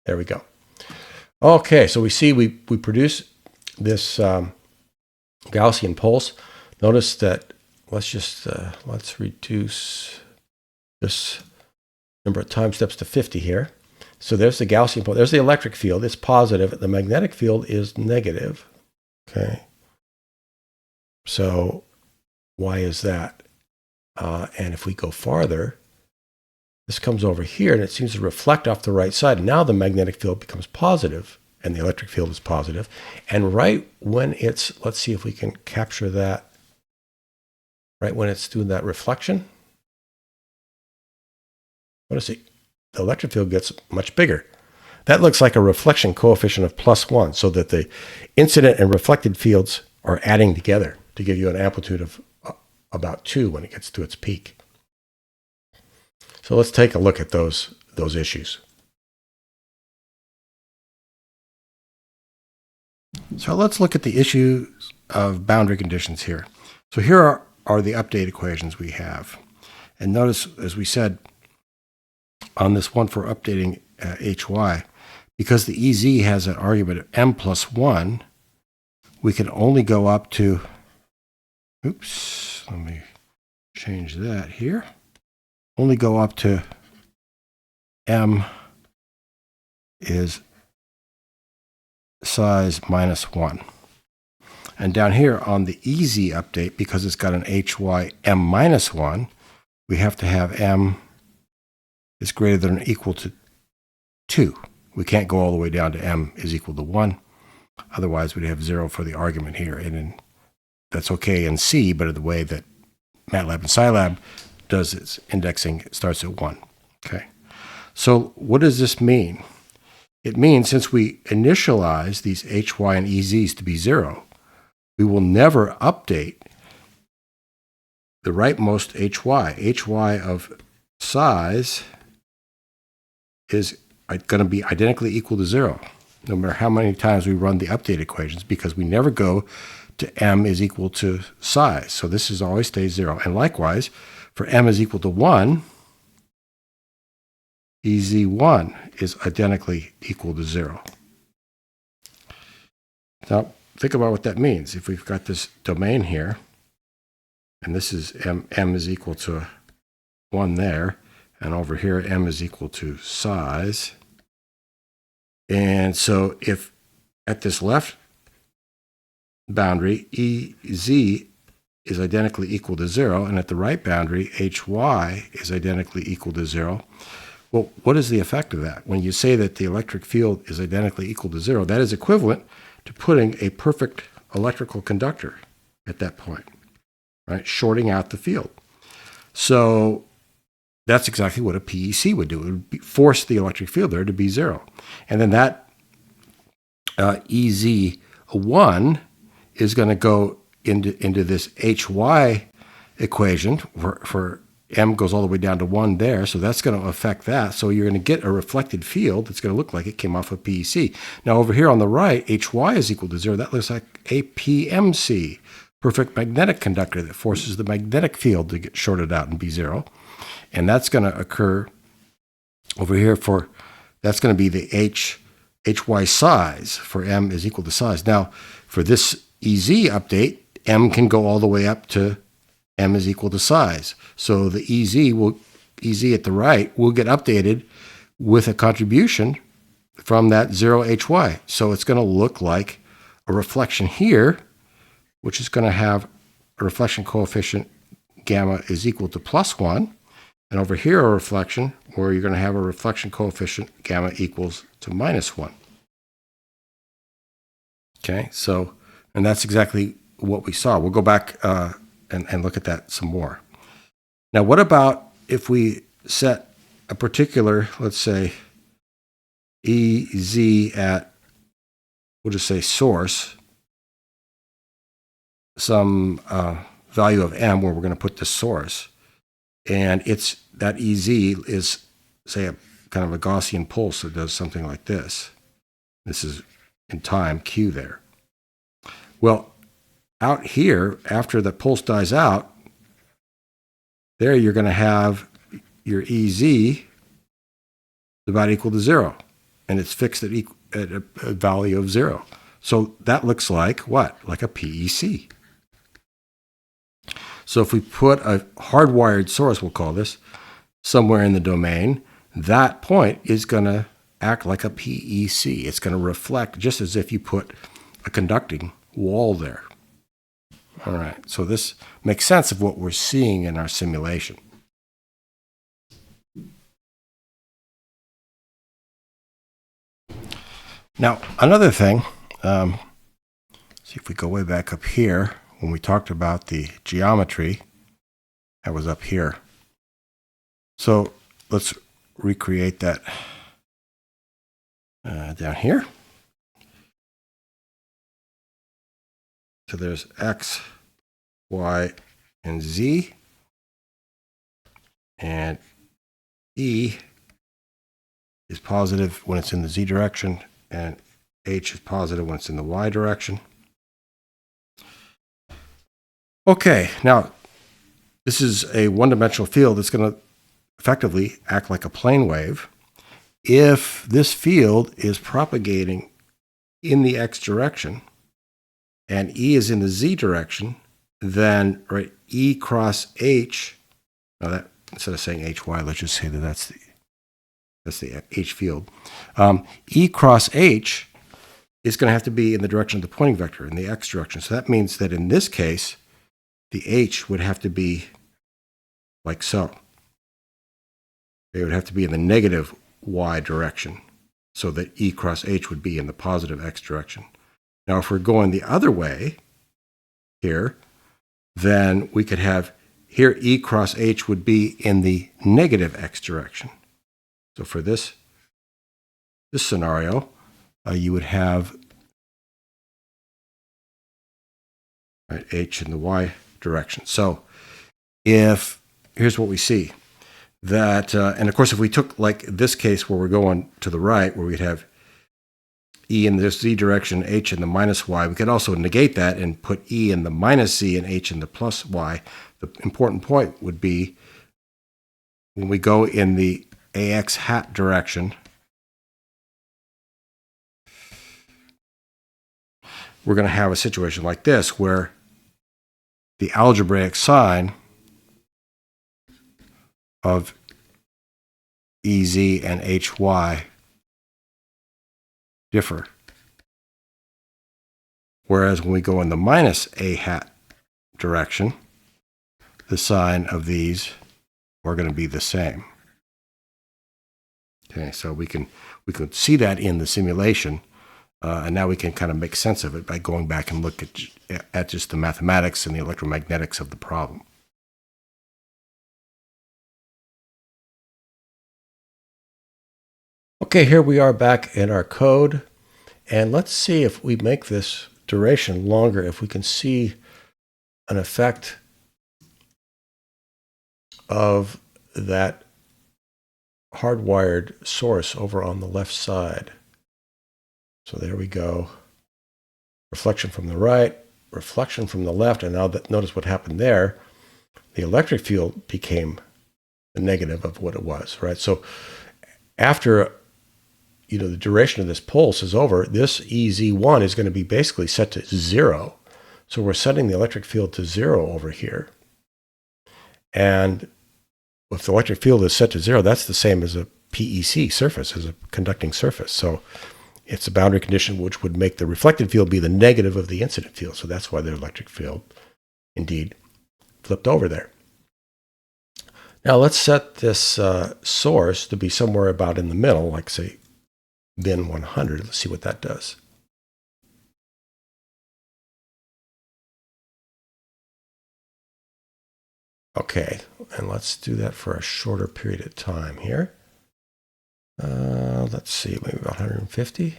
There we go. Okay, so we see we produce this Gaussian pulse. Notice that let's reduce this number of time steps to 50 here. So there's the Gaussian pulse. There's the electric field. It's positive. The magnetic field is negative. Okay. So why is that? And if we go farther, this comes over here and it seems to reflect off the right side. Now the magnetic field becomes positive and the electric field is positive. And right when it's, let's see if we can capture that, right when it's doing that reflection, notice the electric field gets much bigger. That looks like a reflection coefficient of +1, so that the incident and reflected fields are adding together to give you an amplitude of about 2 when it gets to its peak. So let's take a look at those issues. So let's look at the issues of boundary conditions here. So here are the update equations we have. And notice, as we said, on this one for updating hy, because the EZ has an argument of m plus 1, we can only go up to, oops, let me change that here, only go up to m is size -1. And down here on the EZ update, because it's got an hy m -1, we have to have m is greater than or equal to 2. We can't go all the way down to m is equal to 1. Otherwise, we'd have 0 for the argument here. And that's okay in C, but in the way that MATLAB and Scilab does its indexing, it starts at 1. Okay. So what does this mean? It means since we initialize these hy and ez's to be 0, we will never update the rightmost hy. Hy of size is going to be identically equal to 0, no matter how many times we run the update equations, because we never go to m is equal to size. So this is always stays 0. And likewise, for m is equal to 1, ez1 is identically equal to 0. Now, think about what that means. If we've got this domain here, and this is m is equal to 1 there, and over here m is equal to size. And so if at this left boundary ez is identically equal to 0, and at the right boundary hy is identically equal to 0, well, what is the effect of that? When you say that the electric field is identically equal to 0, that is equivalent to putting a perfect electrical conductor at that point, right? Shorting out the field. So that's exactly what a PEC would do. It would force the electric field there to be 0. And then that EZ1 is going to go into this HY equation for M goes all the way down to 1 there. So that's going to affect that. So you're going to get a reflected field that's going to look like it came off of PEC. Now over here on the right, HY is equal to 0. That looks like a PMC, perfect magnetic conductor, that forces the magnetic field to get shorted out and be 0. And that's going to occur over here that's going to be the HY size for M is equal to size. Now, for this EZ update, M can go all the way up to M is equal to size. So the EZ at the right will get updated with a contribution from that 0 HY. So it's going to look like a reflection here, which is going to have a reflection coefficient gamma is equal to +1. And over here, a reflection where you're going to have a reflection coefficient gamma equals to -1. Okay, so, and that's exactly what we saw. We'll go back and look at that some more. Now, what about if we set a particular, let's say, EZ at, we'll just say source, some value of M where we're going to put the source. And it's that EZ is, say, a kind of a Gaussian pulse that does something like this. This is in time Q there. Well, out here, after the pulse dies out, there you're going to have your EZ divided equal to 0. And it's fixed at a value of 0. So that looks like what? Like a PEC. So if we put a hardwired source, we'll call this, somewhere in the domain, that point is going to act like a PEC. It's going to reflect just as if you put a conducting wall there. All right, so this makes sense of what we're seeing in our simulation. Now, another thing, see if we go way back up here, when we talked about the geometry, that was up here. So let's recreate that down here. So there's X, Y, and Z, and E is positive when it's in the Z direction, and H is positive when it's in the Y direction. Okay, now this is a one-dimensional field that's going to effectively act like a plane wave. If this field is propagating in the X direction and E is in the Z direction, then right, E cross H, now that instead of saying HY, let's just say that that's the H field. E cross H is going to have to be in the direction of the pointing vector, in the X direction. So that means that in this case, the H would have to be like so. It would have to be in the negative Y direction, so that E cross H would be in the positive X direction. Now, if we're going the other way here, then we could have here E cross H would be in the negative X direction. So for this scenario, you would have right, H in the Y direction. So here's what we see. That, and of course, if we took like this case where we're going to the right, where we'd have E in the Z direction, H in the minus Y, we could also negate that and put E in the minus Z and H in the plus Y. The important point would be when we go in the AX hat direction, we're going to have a situation like this where the algebraic sign of EZ and HY differ. Whereas when we go in the minus A hat direction, the sign of these are going to be the same. Okay, so we can see that in the simulation, and now we can kind of make sense of it by going back and look at just the mathematics and the electromagnetics of the problem. Okay, here we are back in our code, and let's see if we make this duration longer, if we can see an effect of that hardwired source over on the left side. So there we go. Reflection from the right, reflection from the left, and now notice what happened there. The electric field became the negative of what it was, right? So after the duration of this pulse is over, this EZ1 is going to be basically set to 0. So we're setting the electric field to 0 over here. And if the electric field is set to 0, that's the same as a PEC surface, as a conducting surface. So it's a boundary condition which would make the reflected field be the negative of the incident field. So that's why the electric field indeed flipped over there. Now let's set this source to be somewhere about in the middle, like say bin 100. Let's see what that does. Okay, and let's do that for a shorter period of time here. Let's see, maybe about 150.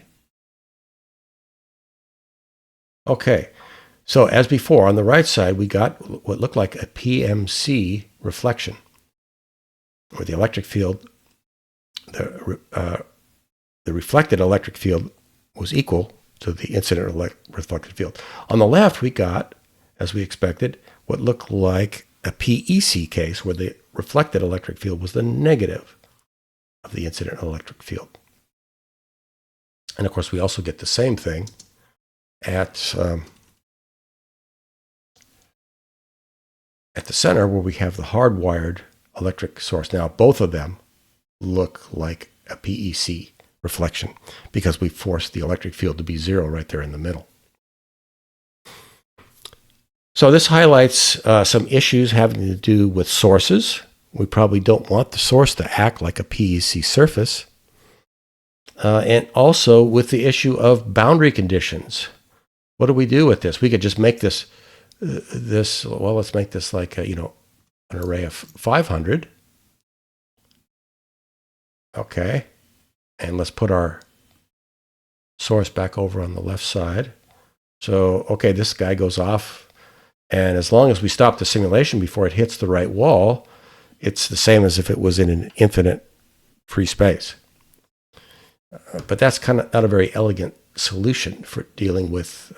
Okay, so as before, on the right side, we got what looked like a PMC reflection, where the electric field, the reflected electric field was equal to the incident reflected field. On the left, we got, as we expected, what looked like a PEC case, where the reflected electric field was the negative of the incident electric field. And of course, we also get the same thing at the center, where we have the hardwired electric source. Now, both of them look like a PEC reflection because we forced the electric field to be zero right there in the middle. So this highlights some issues having to do with sources. We probably don't want the source to act like a PEC surface. And also with the issue of boundary conditions. What do we do with this? We could just make this, well, let's make this like, an array of 500. Okay. And let's put our source back over on the left side. So, okay, this guy goes off. And as long as we stop the simulation before it hits the right wall, it's the same as if it was in an infinite free space. But that's kind of not a very elegant solution for dealing with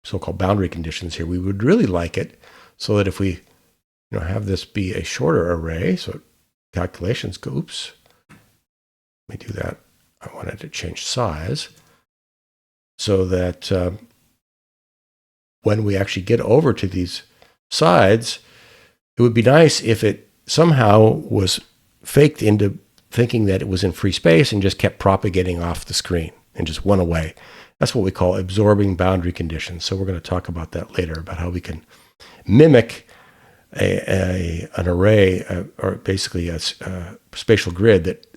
so-called boundary conditions here. We would really like it so that if we have this be a shorter array, so calculations go, oops, let me do that. I wanted to change size so that when we actually get over to these sides, it would be nice if it somehow was faked into thinking that it was in free space and just kept propagating off the screen and just went away. That's what we call absorbing boundary conditions. So we're going to talk about that later, about how we can mimic an array or basically a spatial grid that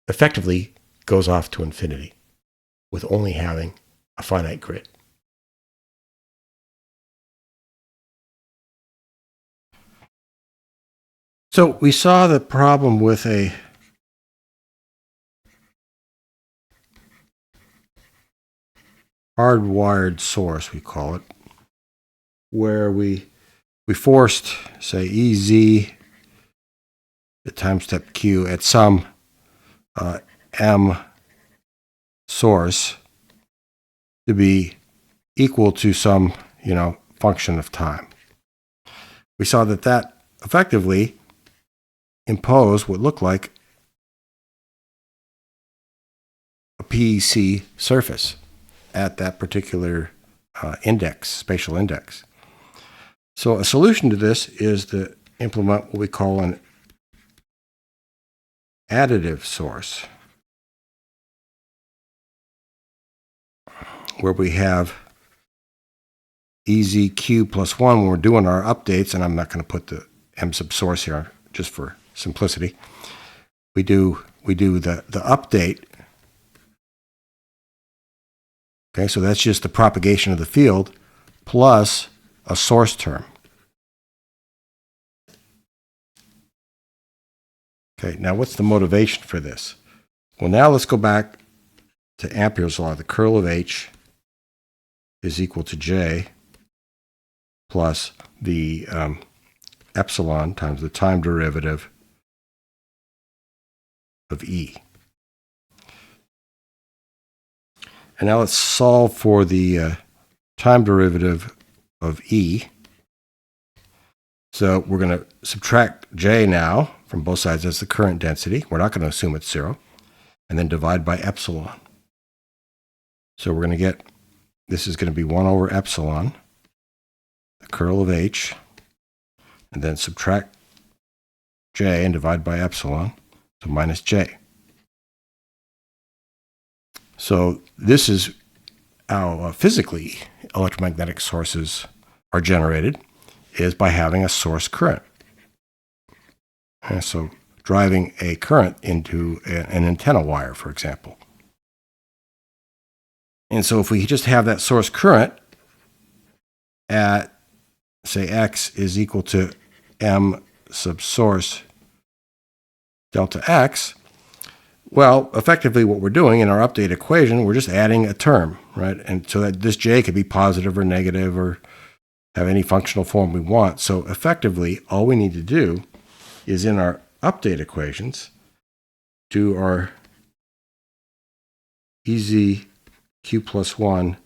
effectively goes off to infinity with only having a finite grid. So we saw the problem with a hardwired source, we call it, where we forced, say, EZ, the time step Q, at some M source to be equal to some, function of time. We saw that effectively imposed what looked like a PEC surface at that particular index, spatial index. So a solution to this is to implement what we call an additive source, where we have EZQ plus 1 when we're doing our updates, and I'm not going to put the M sub source here just for simplicity. We do the update. Okay, so that's just the propagation of the field plus a source term. Okay, now what's the motivation for this? Well, now let's go back to Ampere's law. The curl of H is equal to J plus the epsilon times the time derivative of E. And now let's solve for the time derivative of E. So we're going to subtract J now from both sides as the current density. We're not going to assume it's 0. And then divide by epsilon. So we're going to get, this is going to be 1 over epsilon, the curl of H, and then subtract J and divide by epsilon, so minus J. So this is how physically electromagnetic sources are generated, is by having a source current. And so driving a current into an antenna wire, for example. And so if we just have that source current at, say, X is equal to M sub source delta X, Well, effectively what we're doing in our update equation, we're just adding a term, right? And so that this j could be positive or negative or have any functional form we want. So effectively, all we need to do is in our update equations, do our EZ q plus 1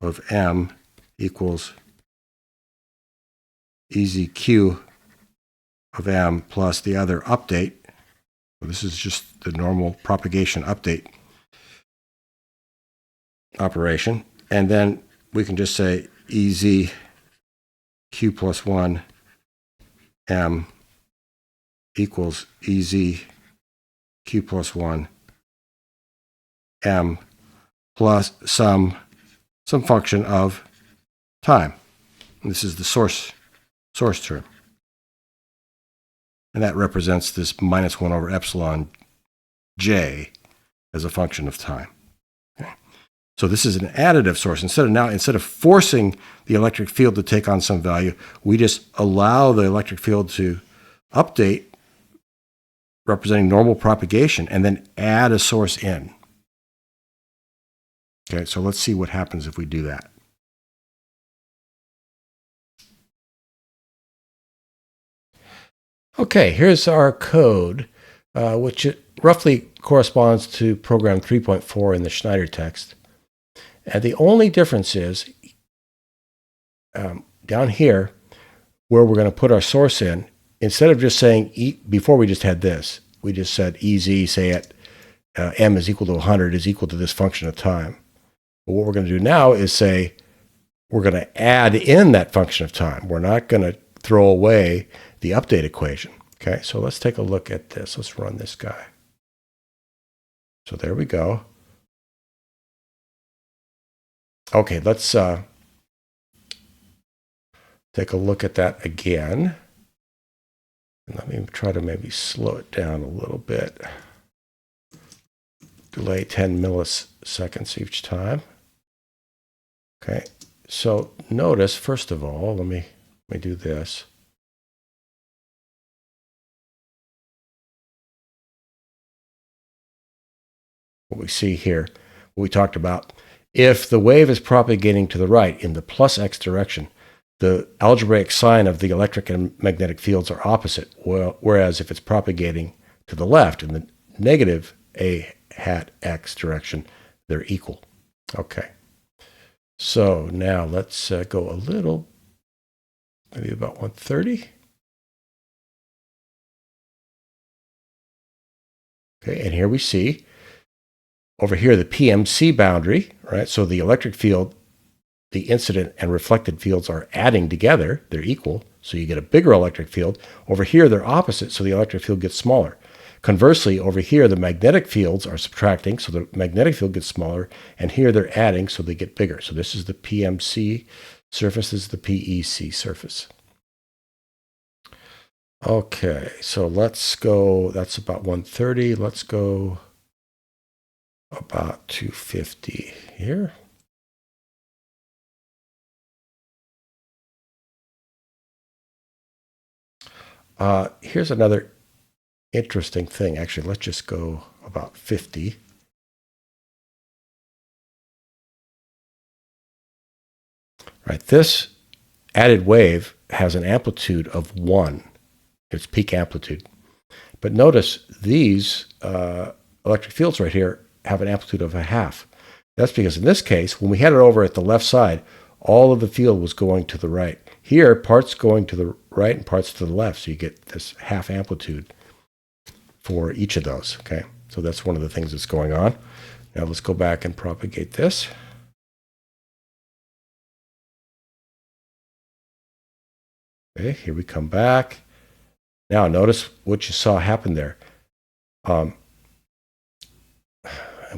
of m equals EZQ of m plus the other update. Well, this is just the normal propagation update operation. And then we can just say EZ q plus 1 m equals EZ q plus 1 m plus some function of time. And this is the source term. And that represents this minus 1 over epsilon j as a function of time. Okay. So this is an additive source. Instead of forcing the electric field to take on some value, we just allow the electric field to update, representing normal propagation, and then add a source in. Okay, so let's see what happens if we do that. Okay, here's our code, which roughly corresponds to program 3.4 in the Schneider text. And the only difference is down here, where we're going to put our source in, instead of just saying, before we just had this, we just said EZ, say at m is equal to 100 is equal to this function of time. But what we're going to do now is say, we're going to add in that function of time. We're not going to throw away the update equation. Okay, so let's take a look at this. Let's run this guy. So there we go. Okay, let's take a look at that again. And let me try to maybe slow it down a little bit. Delay 10 milliseconds each time. Okay, so notice, first of all, let me do this. What we see here, what we talked about, if the wave is propagating to the right in the plus x direction, the algebraic sign of the electric and magnetic fields are opposite, whereas if it's propagating to the left in the negative a hat x direction, they're equal. Okay, so now let's go a little, maybe about 130. Okay, and here we see over here the PMC boundary, right? So the electric field, the incident and reflected fields are adding together, they're equal, so you get a bigger electric field. Over here they're opposite, so the electric field gets smaller. Conversely, over here the magnetic fields are subtracting, so the magnetic field gets smaller, and here they're adding, so they get bigger. So this is the PMC surface, this is the PEC surface. Okay, so let's go, that's about 130, let's go about 250 here. Here's another interesting thing. Actually, let's just go about 50. Right, this added wave has an amplitude of 1, its peak amplitude. But notice these electric fields right here have an amplitude of 0.5. That's because in this case, when we had it over at the left side, all of the field was going to the right. Here, parts going to the right and parts to the left, so you get this half amplitude for each of those. Okay, so that's one of the things that's going on. Now let's go back and propagate this. Okay, here we come back. Now notice what you saw happen there. And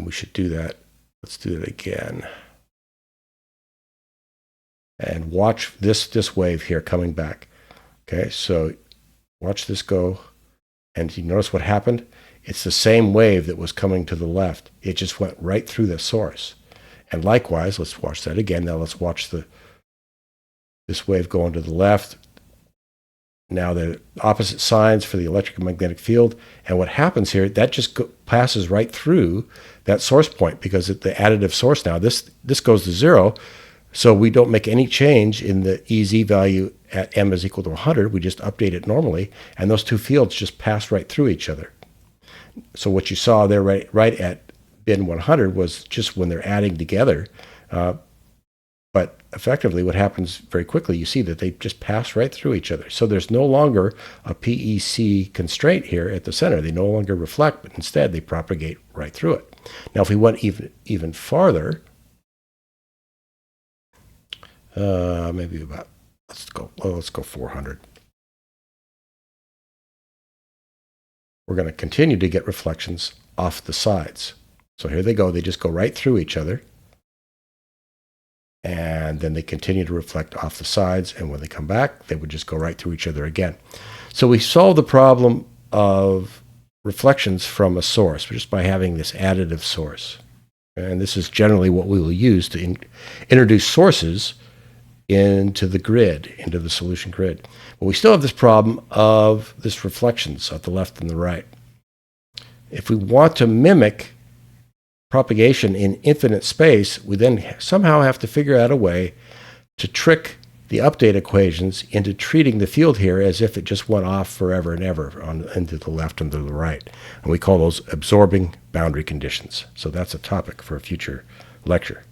we should do that. Let's do it again. And watch this wave here coming back. Okay, so watch this go. And you notice what happened? It's the same wave that was coming to the left. It just went right through the source. And likewise, let's watch that again. Now let's watch this wave going to the left. now the opposite signs for the electric and magnetic field. And what happens here, that just passes right through that source point, because at the additive source now, this goes to 0. So we don't make any change in the EZ value at m is equal to 100. We just update it normally, and those two fields just pass right through each other. So what you saw there right at bin 100 was just when they're adding together. But effectively, what happens very quickly, you see that they just pass right through each other. So there's no longer a PEC constraint here at the center. They no longer reflect, but instead they propagate right through it. Now, if we went even farther, maybe about, let's go 400. We're going to continue to get reflections off the sides. So here they go. They just go right through each other. And then they continue to reflect off the sides. And when they come back, they would just go right through each other again. So we solve the problem of reflections from a source just by having this additive source. And this is generally what we will use to introduce sources into the grid, into the solution grid. But we still have this problem of this reflections at the left and the right. If we want to mimic propagation in infinite space, we then somehow have to figure out a way to trick the update equations into treating the field here as if it just went off forever and ever into the left and to the right. And we call those absorbing boundary conditions. So that's a topic for a future lecture.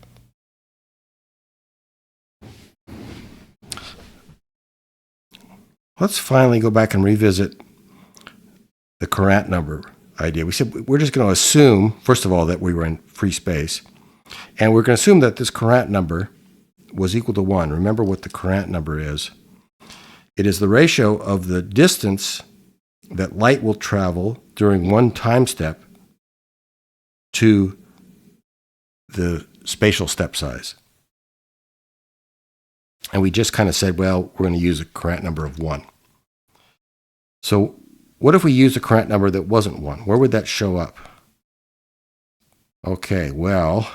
Let's finally go back and revisit the Courant number idea. We said we're just going to assume, first of all, that we were in free space. And we're going to assume that this Courant number was equal to 1. Remember what the Courant number is. It is the ratio of the distance that light will travel during one time step to the spatial step size. And we just kind of said, well, we're going to use a Courant number of 1. So what if we used a Courant number that wasn't 1? Where would that show up? Okay, well,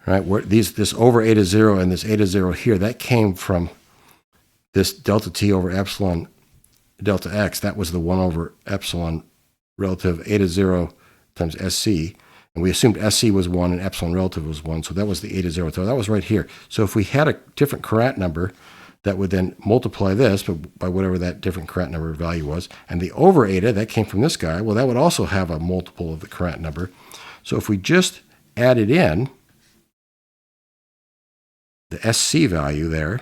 right, this over eta 0 and this eta 0 here, that came from this delta t over epsilon delta x. That was the 1 over epsilon relative eta 0 times SC. And we assumed SC was 1 and epsilon relative was 1. So that was the eta 0. So that was right here. So if we had a different Courant number, that would then multiply this by whatever that different Courant number value was. And the over eta, that came from this guy. Well, that would also have a multiple of the Courant number. So if we just added in the SC value there,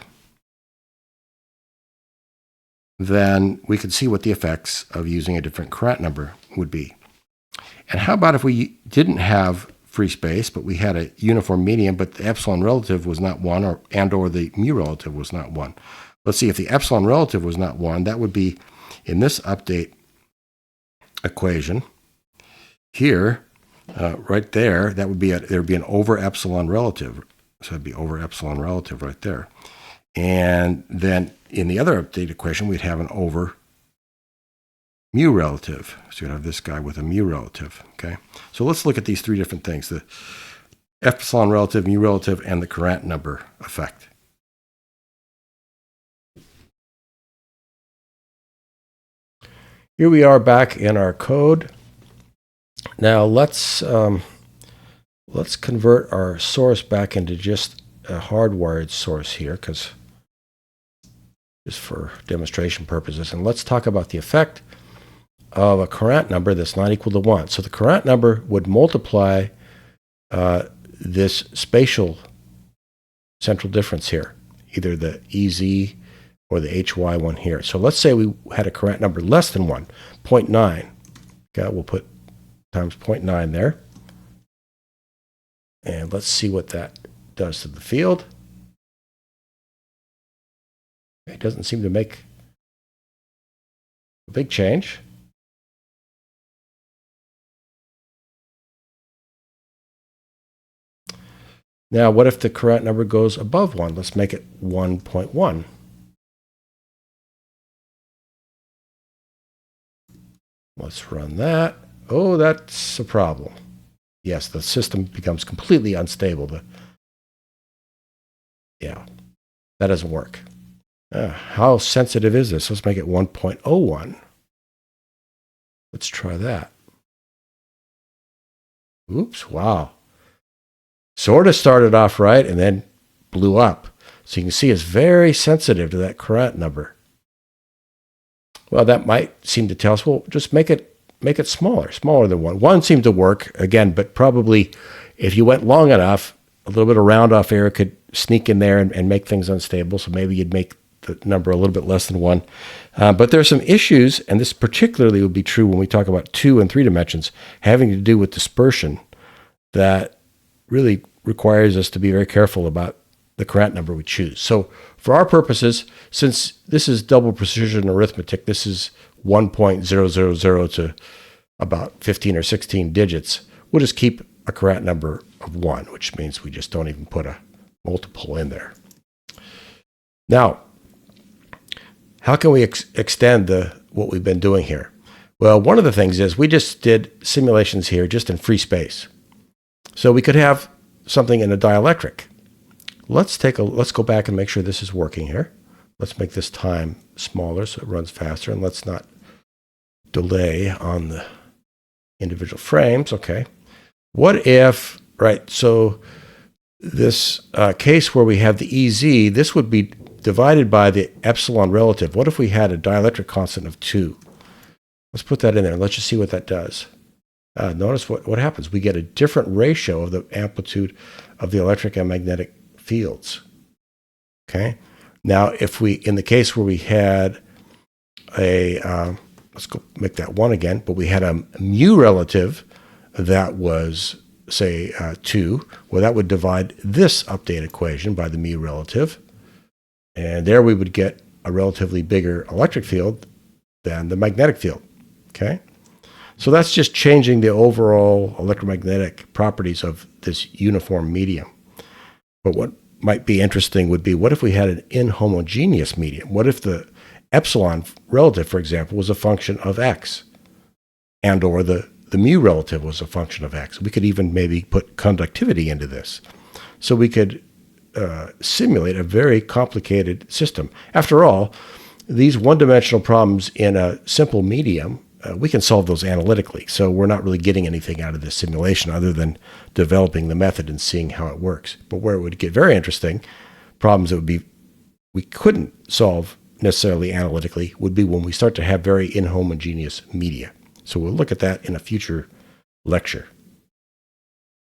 then we could see what the effects of using a different Courant number would be. And how about if we didn't have free space, but we had a uniform medium, but the epsilon relative was not 1, or the mu relative was not 1. Let's see, if the epsilon relative was not 1, that would be in this update equation here, right there, that would be there would be an over epsilon relative. So it'd be over epsilon relative right there. And then in the other update equation, we'd have an over mu relative. So you'd have this guy with a mu relative, okay? So let's look at these three different things, the epsilon relative, mu relative, and the Courant number effect. Here we are back in our code. Now let's convert our source back into just a hardwired source here, just for demonstration purposes. And let's talk about the effect of a Courant number that's not equal to 1. So the Courant number would multiply this spatial central difference here, either the EZ or the HY one here. So let's say we had a Courant number less than 1, 0.9. Okay, we'll put times 0.9 there. And let's see what that does to the field. It doesn't seem to make a big change. Now, what if the Courant number goes above 1? Let's make it 1.1. Let's run that. Oh, that's a problem. Yes, the system becomes completely unstable. Yeah, that doesn't work. How sensitive is this? Let's make it 1.01. Let's try that. Oops, wow. Sort of started off right and then blew up. So you can see it's very sensitive to that current number. Well, that might seem to tell us, well, just make it smaller than 1. 1 seemed to work, again, but probably if you went long enough, a little bit of round off error could sneak in there and make things unstable. So maybe you'd make the number a little bit less than 1. But there are some issues, and this particularly would be true when we talk about 2 and 3 dimensions, having to do with dispersion, that really requires us to be very careful about the correct number we choose. So for our purposes, since this is double precision arithmetic, this is 1.000 to about 15 or 16 digits, we'll just keep a correct number of 1, which means we just don't even put a multiple in there. Now, how can we extend what we've been doing here? Well, one of the things is we just did simulations here just in free space. So we could have something in a dielectric. Let's go back and make sure this is working here. Let's make this time smaller so it runs faster, and let's not delay on the individual frames. Okay. What if, right, so this case where we have the EZ, this would be divided by the epsilon relative. What if we had a dielectric constant of 2? Let's put that in there. Let's just see what that does. Notice what happens. We get a different ratio of the amplitude of the electric and magnetic fields. Okay. Now, if we, in the case where we had let's go make that 1 again, but we had a mu relative that was, say, 2, well, that would divide this update equation by the mu relative. And there we would get a relatively bigger electric field than the magnetic field. Okay. So that's just changing the overall electromagnetic properties of this uniform medium. But what might be interesting would be, what if we had an inhomogeneous medium? What if the epsilon relative, for example, was a function of x, and or the mu relative was a function of x? We could even maybe put conductivity into this. So we could simulate a very complicated system. After all, these one-dimensional problems in a simple medium, we can solve those analytically. So we're not really getting anything out of this simulation other than developing the method and seeing how it works. But where it would get very interesting, problems that we couldn't solve necessarily analytically, would be when we start to have very inhomogeneous media. So we'll look at that in a future lecture.